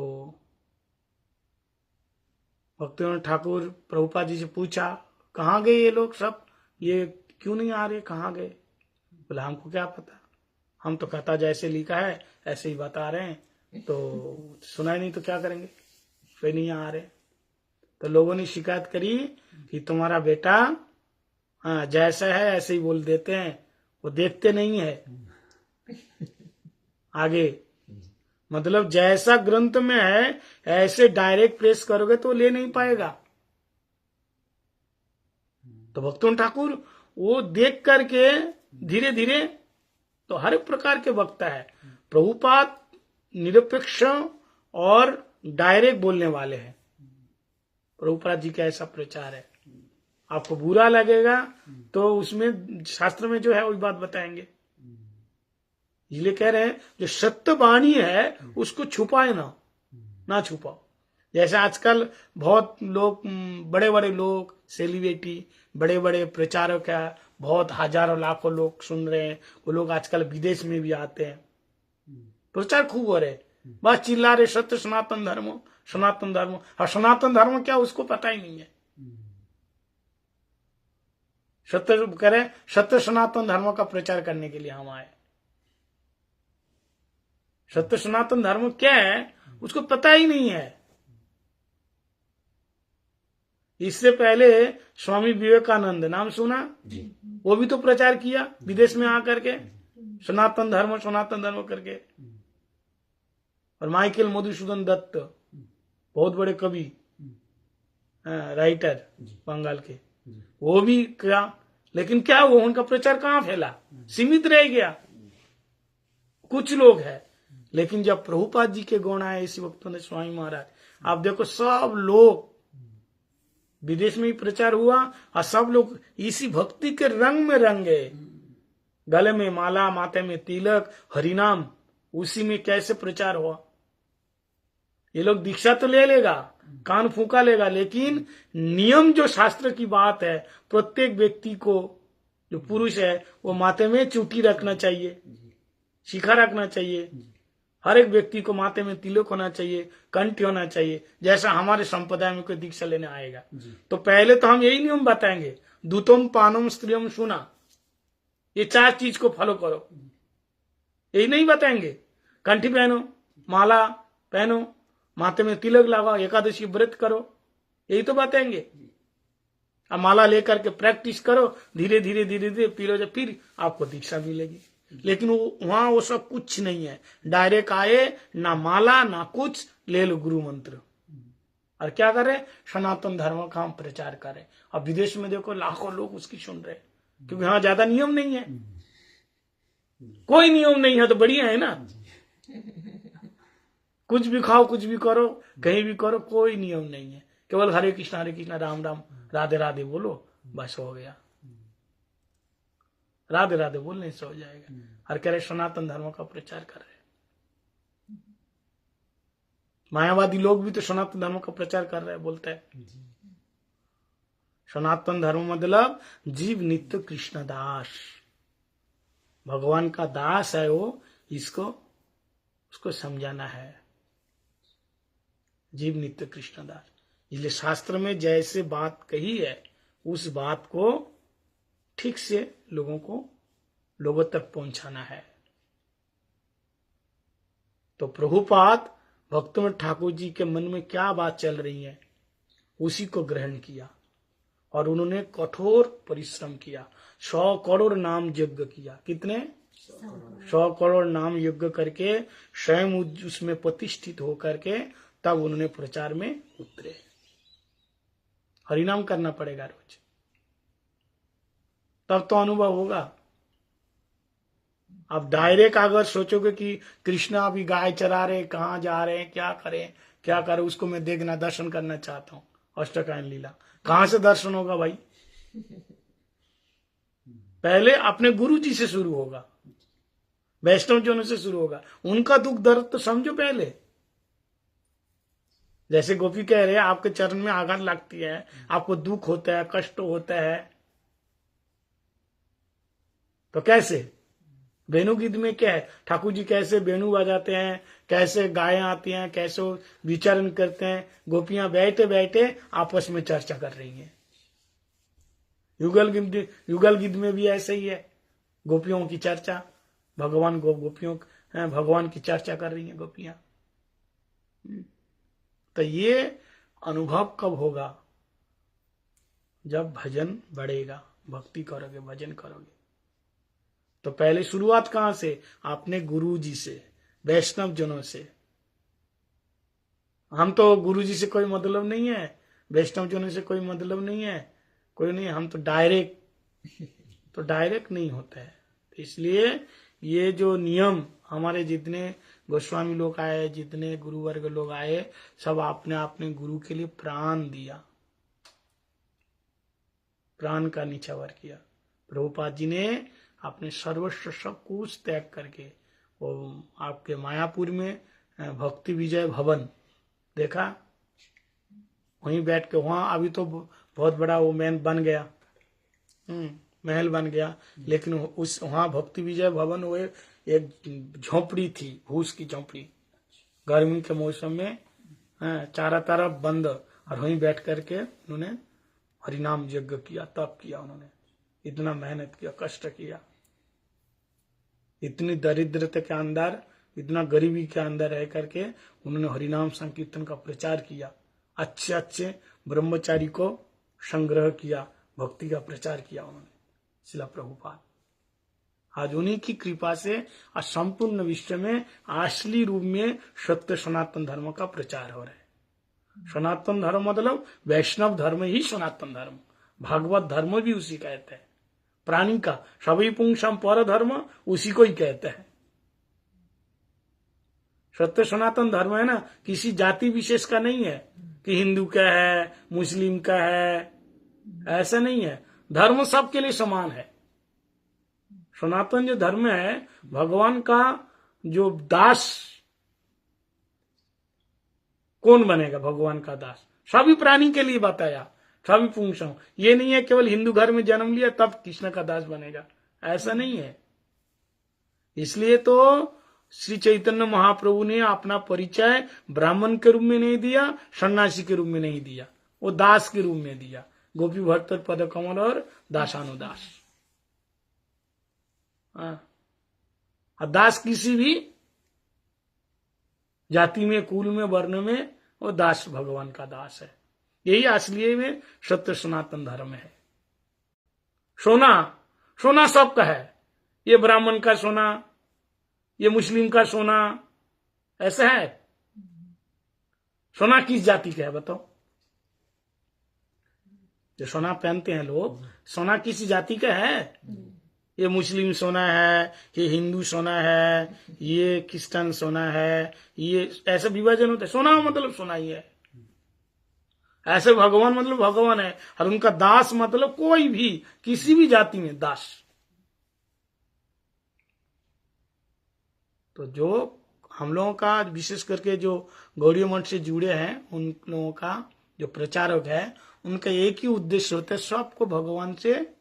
भक्तिविनोद ठाकुर प्रभुपाद जी से पूछा, कहाँ गए ये लोग सब, ये क्यों नहीं आ रहे, कहाँ गए? बोला हमको क्या पता, हम तो कथा जैसे लिखा है ऐसे ही बता रहे हैं, तो सुना नहीं तो क्या करेंगे, फिर नहीं आ रहे। तो लोगों ने शिकायत करी कि तुम्हारा बेटा जैसा है ऐसे ही बोल देते हैं, वो देखते नहीं है आगे। मतलब जैसा ग्रंथ में है ऐसे डायरेक्ट प्रेस करोगे तो ले नहीं पाएगा। तो भक्तिविनोद ठाकुर वो देख करके धीरे धीरे, तो हर एक प्रकार के वक्ता है। प्रभुपाद निरपेक्ष और डायरेक्ट बोलने वाले हैं, प्रभुपाद जी का ऐसा प्रचार है। आपको बुरा लगेगा तो उसमें शास्त्र में जो है वही बात बताएंगे। इसलिए कह रहे हैं जो सत्य वाणी है उसको छुपाए ना छुपाओ। जैसे आजकल बहुत लोग, बड़े बड़े लोग, सेलिब्रिटी, बड़े बड़े प्रचारक है, बहुत हजारों लाखों लोग सुन रहे हैं, वो लोग आजकल विदेश में भी आते हैं, प्रचार खूब हो रहे, बस चिल्ला रहे सत्य सनातन धर्म, सनातन धर्म। और सनातन धर्म क्या उसको पता ही नहीं है। सत्य करें, सत्य सनातन धर्म का प्रचार करने के लिए हम आए। सत्य सनातन धर्म क्या है उसको पता ही नहीं है। इससे पहले स्वामी विवेकानंद नाम सुना, वो भी तो प्रचार किया विदेश में आकर के, सनातन धर्म करके। और माइकल मधुसूदन दत्त, बहुत बड़े कवि, राइटर बंगाल के, वो भी क्या, लेकिन क्या वो उनका प्रचार कहां फैला, सीमित रह गया, कुछ लोग हैं। लेकिन जब प्रभुपाद जी के गुण आए इसी वक्त में स्वामी महाराज, आप देखो सब लोग, विदेश में ही प्रचार हुआ और सब लोग इसी भक्ति के रंग में रंगे, गले में माला, माथे में तिलक, हरिनाम, उसी में कैसे प्रचार हुआ। ये लोग दीक्षा तो ले लेगा, कान फूका लेगा, लेकिन नियम जो शास्त्र की बात है, प्रत्येक व्यक्ति को, जो पुरुष है वो माथे में चूटी रखना चाहिए, शिखा रखना चाहिए, हर एक व्यक्ति को माथे में तिलक होना चाहिए, कंठी होना चाहिए। जैसा हमारे संप्रदाय में कोई दीक्षा लेने आएगा तो पहले तो हम यही नियम बताएंगे, दूतम पानम स्त्रियम सुना, ये 4 चीज को फॉलो करो, यही नहीं बताएंगे। कंठी पहनो, माला पहनो, माथे में तिलक लगाओ, एकादशी व्रत करो, यही तो बताएंगे। अब माला लेकर के प्रैक्टिस करो, धीरे धीरे धीरे धीरे पी लो, जब फिर आपको दीक्षा मिलेगी। लेकिन वहां वो सब कुछ नहीं है, डायरेक्ट आए, ना माला ना कुछ, ले लो गुरु मंत्र, और क्या करे, सनातन धर्म का हम प्रचार करें। अब विदेश में देखो लाखों लोग उसकी सुन रहे, क्योंकि वहां ज्यादा नियम नहीं है, कोई नियम नहीं है तो बढ़िया है ना, कुछ भी खाओ, कुछ भी करो, कहीं भी करो, कोई नियम नहीं है, केवल हरे कृष्णा राम राम राधे राधे बोलो, बस हो गया। राधे राधे बोलने से हो जाएगा। और कह रहे सनातन धर्म का प्रचार कर रहे, मायावादी लोग भी तो सनातन धर्म का प्रचार कर रहे हैं, बोलते हैं सनातन धर्म मतलब जीव नित्य कृष्ण दास, भगवान का दास है वो, इसको उसको समझाना है, जीव नित्य कृष्ण दास। इसलिए शास्त्र में जैसे बात कही है उस बात को ठीक से लोगों तक पहुंचाना है। तो प्रभुपाद भक्तों ठाकुर जी के मन में क्या बात चल रही है उसी को ग्रहण किया, और उन्होंने कठोर परिश्रम किया, 100 करोड़ नाम यज्ञ किया। कितने? 100 करोड़ नाम यज्ञ करके स्वयं उसमें प्रतिष्ठित होकर के तब उन्होंने प्रचार में उतरे। हरिनाम करना पड़ेगा रोज, तब तो अनुभव होगा। आप डायरेक्ट अगर सोचोगे कि कृष्णा अभी गाय चरा रहे, कहाँ जा रहे हैं, क्या करें, उसको मैं देखना, दर्शन करना चाहता हूँ, अष्टकायन लीला, कहां से दर्शन होगा भाई? पहले अपने गुरु जी से शुरू होगा, वैष्णव जनों से शुरू होगा, उनका दुख दर्द तो समझो पहले। जैसे गोपी कह रहे हैं आपके चरण में आघात लगती है, आपको दुख होता है, कष्ट होता है, तो कैसे? वेणु गीत में क्या है, ठाकुर जी कैसे वेणु बजाते हैं, कैसे गायें आती हैं, कैसे विचरण करते हैं, गोपियां बैठे बैठे आपस में चर्चा कर रही हैं। युगल गीत में भी ऐसे ही है, गोपियों की चर्चा, भगवान की चर्चा कर रही हैं गोपियां। तो ये अनुभव कब होगा? जब भजन बढ़ेगा, भक्ति करोगे, भजन करोगे। तो पहले शुरुआत कहां से? आपने गुरु जी से, वैष्णव जनों से। हम तो गुरु जी से कोई मतलब नहीं है, वैष्णव जनों से कोई मतलब नहीं है, कोई नहीं, हम तो डायरेक्ट नहीं होता है। इसलिए ये जो नियम, हमारे जितने गोस्वामी लोग आए, जितने गुरु वर्ग लोग आए, सब आपने अपने गुरु के लिए प्राण दिया। प्राण का निछावर किया। प्रभुपाद जी ने अपने सर्वस्व सब कुछ त्याग करके वो आपके मायापुर में भक्ति विजय भवन देखा, वहीं बैठ के, वहां अभी तो बहुत बड़ा वो मैन बन गया, महल बन गया, लेकिन उस वहां भक्ति विजय भवन वो एक झोपड़ी थी, भूस की झोपड़ी, गर्मी के मौसम में चारों तरफ बंद, और वहीं बैठ करके उन्होंने हरिनाम यज्ञ किया, तप किया, उन्होंने इतना मेहनत किया, कष्ट किया, इतनी दरिद्रता के अंदर, इतना गरीबी के अंदर रह करके उन्होंने हरिनाम संकीर्तन का प्रचार किया, अच्छे अच्छे ब्रह्मचारी को संग्रह किया, भक्ति का प्रचार किया उन्होंने, शिला प्रभुपाद। आज उन्हीं की कृपा से आज संपूर्ण विश्व में असली रूप में सत्य सनातन धर्म का प्रचार हो रहा है। सनातन धर्म मतलब वैष्णव धर्म ही सनातन धर्म, भागवत धर्म भी उसी कहते हैं, प्राणी का सभी पुंसम पर धर्म उसी को ही कहते हैं। सत्य सनातन धर्म है ना, किसी जाति विशेष का नहीं है कि हिंदू का है, मुस्लिम का है, ऐसा नहीं है। धर्म सबके लिए समान है। सनातन जो धर्म है, भगवान का जो दास कौन बनेगा, भगवान का दास सभी प्राणी के लिए बताया, सभी पुंसों, ये नहीं है केवल हिंदू घर में जन्म लिया तब कृष्ण का दास बनेगा, ऐसा नहीं है। इसलिए तो श्री चैतन्य महाप्रभु ने अपना परिचय ब्राह्मण के रूप में नहीं दिया, सन्यासी के रूप में नहीं दिया, वो दास के रूप में दिया, गोपी भट्ट पद कमल और दासानुदास। दास किसी भी जाति में, कुल में, वर्ण में, वो दास भगवान का दास है। यही असली में सत्य सनातन धर्म है। सोना, सोना सबका है, ये ब्राह्मण का सोना, ये मुस्लिम का सोना, ऐसा है? सोना किस जाति का है बताओ? जो सोना पहनते हैं लोग, सोना किस जाति का है? ये मुस्लिम सोना है, ये हिंदू सोना है, ये क्रिश्चियन सोना है, ये ऐसा विभाजन होता है। सोना मतलब सोना ही है। ऐसे भगवान मतलब भगवान है, और उनका दास मतलब कोई भी किसी भी जाति में दास। तो जो हम लोगों का विशेष करके जो गौड़ीय मठ से जुड़े हैं, उन लोगों का जो प्रचारक है, उनका एक ही उद्देश्य होता है, सबको भगवान से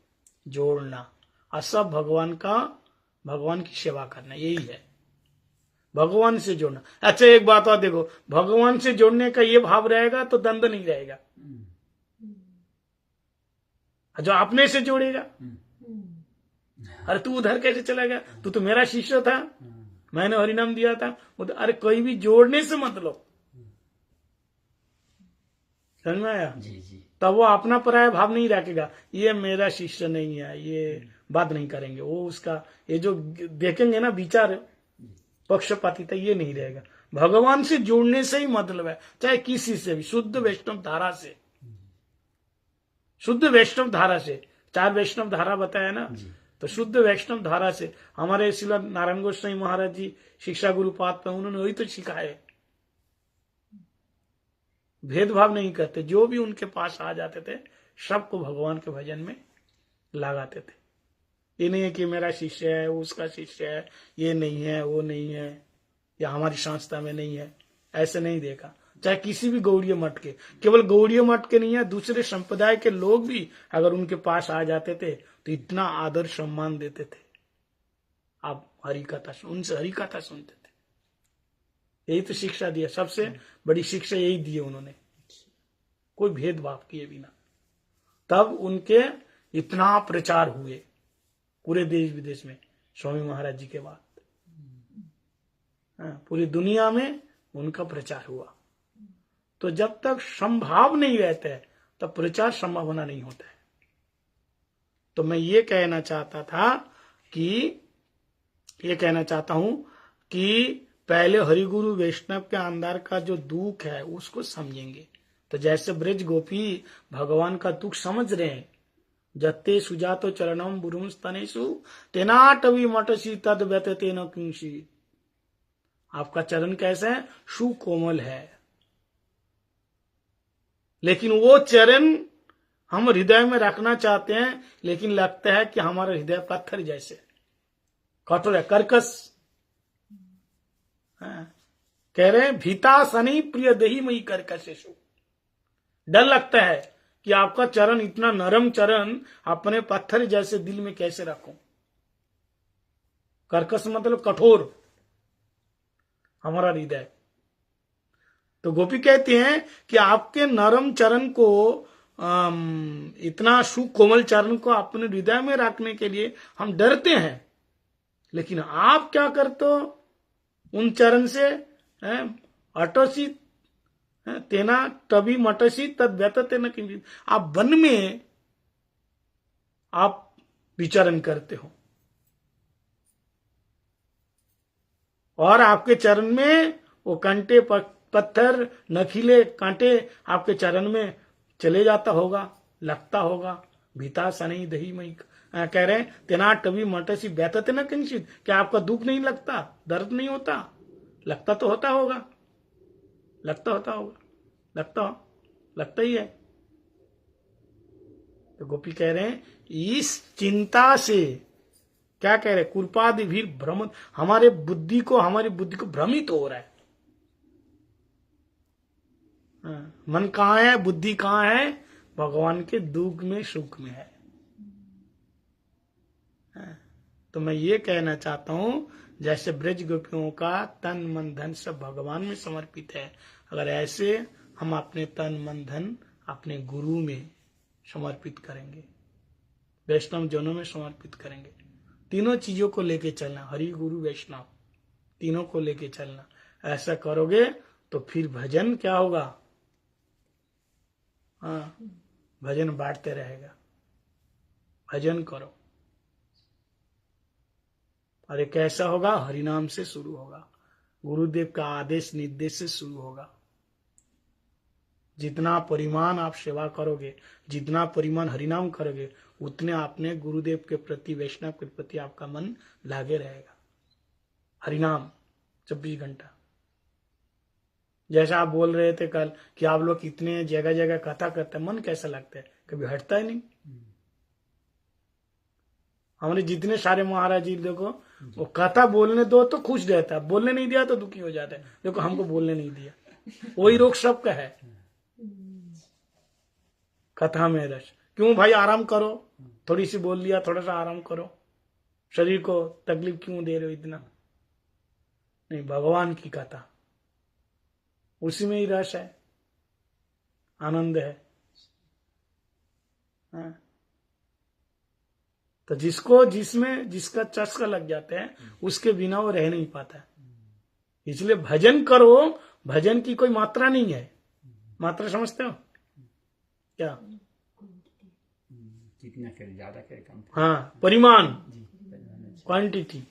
जोड़ना और सब भगवान की सेवा करना, यही है, भगवान से जोड़ना। अच्छा एक बात और देखो, भगवान से जोड़ने का ये भाव रहेगा तो द्वंद्व नहीं रहेगा। जो अपने से जोड़ेगा, अरे तू उधर कैसे चला गया, तू तो मेरा शिष्य था, मैंने हरिनाम दिया था, अरे कोई भी जोड़ने से मतलब, समझ में आया? तब वो अपना पराया भाव नहीं रखेगा, ये मेरा शिष्य नहीं है, ये बात नहीं करेंगे, वो उसका ये जो देखेंगे ना विचार पक्षपातिता, ये नहीं रहेगा। भगवान से जोड़ने से ही मतलब है, चाहे किसी से भी, शुद्ध वैष्णव धारा से, शुद्ध वैष्णव धारा से, 4 वैष्णव धारा बताया ना, तो शुद्ध वैष्णव धारा से हमारे श्रील नारायण गोस्वामी महाराज जी शिक्षा गुरुपाद पे उन्होंने वही तो सिखाए, भेदभाव नहीं करते, जो भी उनके पास आ जाते थे सबको भगवान के भजन में लगाते थे। ये नहीं है कि मेरा शिष्य है, वो उसका शिष्य है, ये नहीं है, वो नहीं है, या हमारी संस्था में नहीं है, ऐसे नहीं देखा। चाहे किसी भी गौड़ीय मठ के, केवल गौड़ीय मठ के नहीं है, दूसरे संप्रदाय के लोग भी अगर उनके पास आ जाते थे तो इतना आदर सम्मान देते थे। आप हरि कथा, उनसे हरि कथा सुनते थे। यही तो शिक्षा दिया, सबसे बड़ी शिक्षा यही दी है उन्होंने, कोई भेदभाव किए बिना। तब उनके इतना प्रचार हुए पूरे देश विदेश में, स्वामी महाराज जी के बाद पूरी दुनिया में उनका प्रचार हुआ। तो जब तक संभाव नहीं रहता है तब प्रचार संभव होना नहीं होता है। तो मैं ये कहना चाहता हूं कि पहले हरिगुरु वैष्णव के अंदर का जो दुख है उसको समझेंगे। तो जैसे ब्रज गोपी भगवान का दुख समझ रहे हैं, जत्ते सुजातो चरणम बुरुम स्तनेषु तेनाटवी मटसी तद व्यतते न किंसी। आपका चरण कैसा है? सुकोमल है, लेकिन वो चरण हम हृदय में रखना चाहते हैं, लेकिन लगता है कि हमारा हृदय पत्थर जैसे कठोर है, कर्कश। कह रहे हैं भीता सनी प्रिय देही मई कर्कशेषु। डर लगता है कि आपका चरण, इतना नरम चरण, अपने पत्थर जैसे दिल में कैसे रखूं। कर्कश मतलब कठोर हमारा हृदय। तो गोपी कहते हैं कि आपके नरम चरण को, इतना सुकोमल चरण को अपने हृदय में रखने के लिए हम डरते हैं, लेकिन आप क्या करते हो उन चरण से? अटोसी तेना तभी मटसी तद व्यतते न किंचित। आप वन में आप विचरण करते हो और आपके चरण में वो कांटे पत्थर, नखीले कांटे आपके चरण में चले जाता होगा, लगता होगा। भीता सनी दही मई कह रहे हैं तेना टबी मटसी व्यतते न किंचित। क्या आपका दुख नहीं लगता, दर्द नहीं होता? लगता तो होता होगा, लगता ही है। तो गोपी कह रहे हैं इस चिंता से, क्या कह रहे हैं, कुर्पादि भी भ्रम, हमारी बुद्धि को भ्रमित हो रहा है। मन कहाँ है, बुद्धि कहाँ है? भगवान के दुख में, सुख में है। तो मैं ये कहना चाहता हूं, जैसे ब्रज गोपियों का तन मन धन सब भगवान में समर्पित है, अगर ऐसे हम अपने तन मन धन अपने गुरु में समर्पित करेंगे, वैष्णव जनों में समर्पित करेंगे, तीनों चीजों को लेके चलना, हरि गुरु वैष्णव तीनों को लेके चलना, ऐसा करोगे तो फिर भजन क्या होगा? भजन बांटते रहेगा। भजन करो। अरे कैसा होगा? हरिनाम से शुरू होगा, गुरुदेव का आदेश निर्देश से शुरू होगा। जितना परिमाण आप सेवा करोगे, जितना परिमाण हरिनाम करोगे, उतने आपने गुरुदेव के प्रति, वैष्णव के प्रति आपका मन लागे रहेगा। हरिनाम 24 घंटा। जैसा आप बोल रहे थे कल कि आप लोग इतने जगह जगह कथा करते हैं, मन कैसा लगता है? कभी हटता ही नहीं। हमारे जितने सारे महाराज जी देखो, वो कथा बोलने दो तो खुश रहता है, बोलने नहीं दिया तो दुखी हो जाता है। देखो हमको बोलने नहीं दिया, वही रोग सबका है। कथा में रस क्यों भाई? आराम करो, थोड़ी सी बोल लिया, थोड़ा सा आराम करो, शरीर को तकलीफ क्यों दे रहे हो इतना? नहीं, भगवान की कथा, उसी में ही रस है, आनंद है। तो जिसका चस्का लग जाता है, उसके बिना वो रह नहीं पाता। इसलिए भजन करो। भजन की कोई मात्रा नहीं है। मात्रा समझते हो क्या? जितना करे, ज्यादा करे, कम करे। हाँ, परिमाण, क्वांटिटी।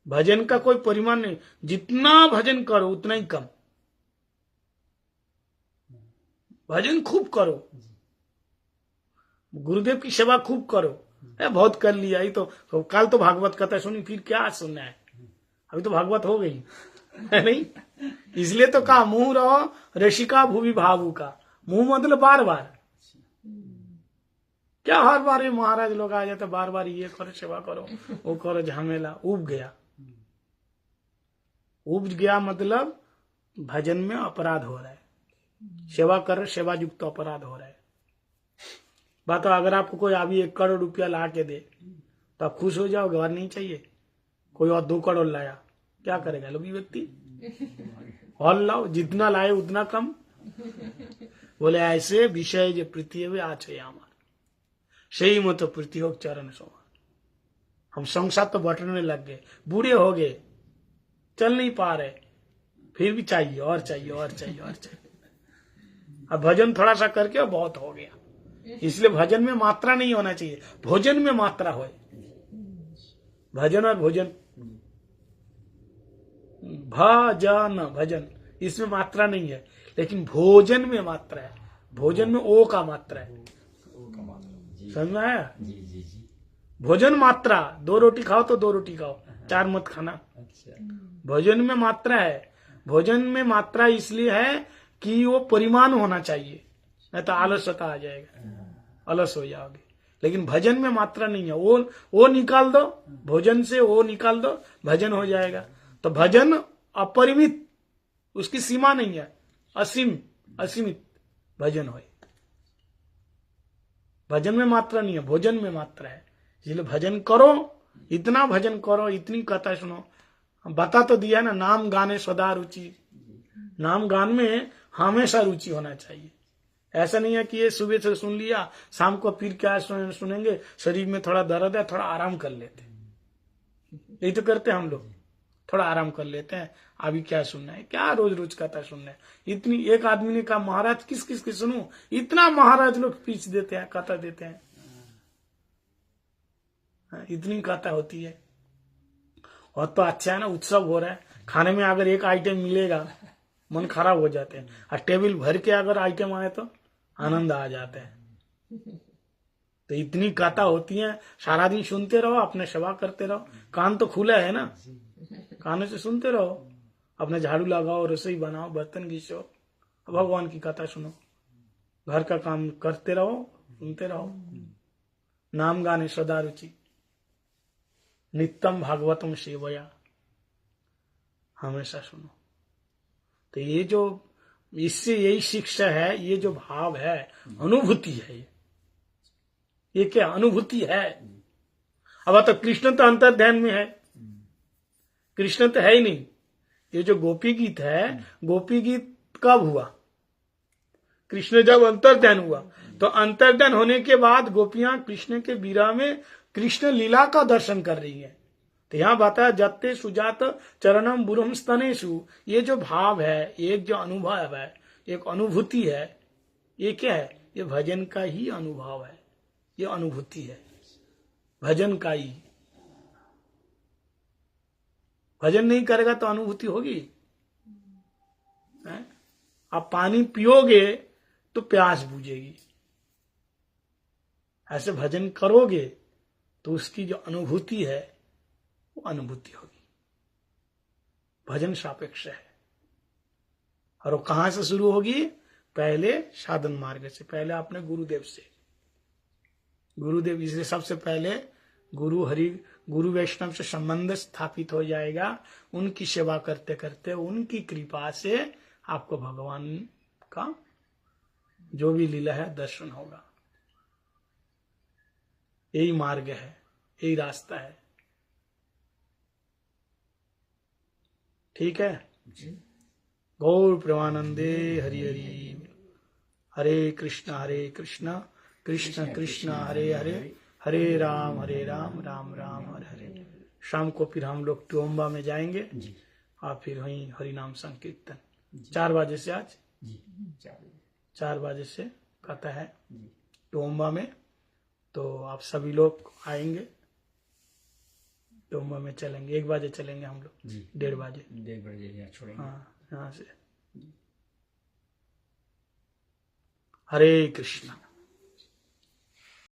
भजन का कोई परिमाण नहीं। जितना भजन करो उतना ही कम। भजन खूब करो, गुरुदेव की सेवा खूब करो। बहुत कर लिया, ही तो कल तो भागवत कथा सुनी, फिर क्या सुनना है? अभी तो भागवत हो गई है नहीं? इसलिए तो कहा मुंह रहो रसिका भूवि भावु का। मुंह मतलब बार बार। क्या हर बार महाराज लोग आ जाते, बार बार ये करो, सेवा करो, वो करो, झमेला। उब गया मतलब भजन में अपराध हो रहा है। सेवा कर, सेवा युक्त तो अपराध हो रहा है। बताओ, अगर आपको कोई अभी 1 करोड़ रुपया ला के दे तो आप खुश हो जाओगे? और नहीं चाहिए? कोई और 2 करोड़ लाया, क्या करेगा लोग व्यक्ति? और लाओ, जितना लाए उतना कम। बोले ऐसे विषय जो प्रीति है आछे हमार, सही मत प्रीति हो चरण सोमा। हम संसार तो बटने लग गए, बूढ़े हो गए, चल नहीं पा रहे, फिर भी चाहिए और चाहिए और चाहिए और चाहिए। अब भजन थोड़ा सा करके बहुत हो गया। इसलिए भजन में मात्रा नहीं होना चाहिए, भोजन में मात्रा हो। भजन और भोजन, भजन इसमें मात्रा नहीं है, लेकिन भोजन में मात्रा है। भोजन में ओ का मात्रा है। समझ में आया? भोजन मात्रा, 2 रोटी खाओ तो 2 रोटी खाओ, 4 मत खाना। भोजन में मात्रा है। भोजन में मात्रा इसलिए है कि वो परिमाण होना चाहिए, नहीं तो आलस्यता आ जाएगा। अलस हो जाओगे। लेकिन भजन में मात्रा नहीं है, वो निकाल दो, भोजन से वो निकाल दो, भजन हो जाएगा। तो भजन अपरिमित, उसकी सीमा नहीं है, असीमित भजन हो। भजन में मात्रा नहीं है, भोजन में मात्रा है। इसलिए भजन करो, इतना भजन करो, इतनी कथा सुनो। बता तो दिया ना, नाम गाने सदा रुचि। नाम गान में हमेशा रुचि होना चाहिए। ऐसा नहीं है कि ये सुबह से सुन लिया, शाम को फिर क्या सुनेंगे, शरीर में थोड़ा दर्द है, थोड़ा आराम कर लेते हैं। यही तो करते हैं हम लोग, थोड़ा आराम कर लेते हैं। अभी क्या सुनना है, क्या रोज रोज कथा सुनना है। इतनी, एक आदमी ने कहा महाराज किस किस की सुनूं, इतना महाराज लोग पीछ देते हैं, कथा देते हैं। इतनी कथा होती है। और तो अच्छा है ना, उत्सव हो रहा है, खाने में अगर एक आइटम मिलेगा मन खराब हो जाते हैं, और टेबल भर के अगर आइटम आए तो आनंद आ जाते हैं। तो इतनी कथा होती है, सारा दिन सुनते रहो, अपने सेवा करते रहो। कान तो खुला है ना, कानों से सुनते रहो, अपने झाड़ू लगाओ, रसोई बनाओ, बर्तन घिसो, भगवान की कथा सुनो, घर का काम करते रहो, सुनते रहो। नाम गाने सदा रुचि, नित्यम भागवतम सेवया, हमेशा सुनो। तो ये जो, इससे यही शिक्षा है, ये जो भाव है, अनुभूति है। ये क्या अनुभूति है। अब तो कृष्ण तो अंतर ध्यान में है, कृष्ण तो है ही नहीं। ये जो गोपी गीत है, गोपी गीत कब हुआ, कृष्ण जब अंतर्ध्यान हुआ। तो अंतर्ध्यान होने के बाद गोपियां कृष्ण के विरह में कृष्ण लीला का दर्शन कर रही है। तो यहां बताया जत्ते सुजात चरणम बुरम स्तनेषु, ये जो भाव है, एक जो अनुभव है, एक अनुभूति है, ये क्या है, ये भजन का ही अनुभव है, ये अनुभूति है भजन का ही। भजन नहीं करेगा तो अनुभूति होगी। आप पानी पियोगे तो प्यास बुझेगी, ऐसे भजन करोगे तो उसकी जो अनुभूति है वो अनुभूति होगी। भजन सापेक्ष है। और वो कहां से शुरू होगी, पहले साधन मार्ग से, पहले अपने गुरुदेव से। गुरुदेव, इसलिए सबसे पहले गुरु वैष्णव से संबंध स्थापित हो जाएगा। उनकी सेवा करते करते, उनकी कृपा से आपको भगवान का जो भी लीला है दर्शन होगा। यही मार्ग है, यही रास्ता है। ठीक है। गौर प्रेमानंदे हरि हरि। हरे कृष्णा कृष्ण कृष्ण हरे हरे, हरे राम राम राम हरे हरे। शाम को फिर हम लोग टोम्बा में जाएंगे और फिर वहीं हरि नाम संकीर्तन 4 बजे से, आज 4 बजे से कथा है टोम्बा में। तो आप सभी लोग आएंगे, टोम्बा में चलेंगे। 1 बजे चलेंगे हम लोग, 1:30 बजे, 1:30 बजे यहाँ छोड़ेंगे। हाँ, यहाँ से। हरे कृष्णा।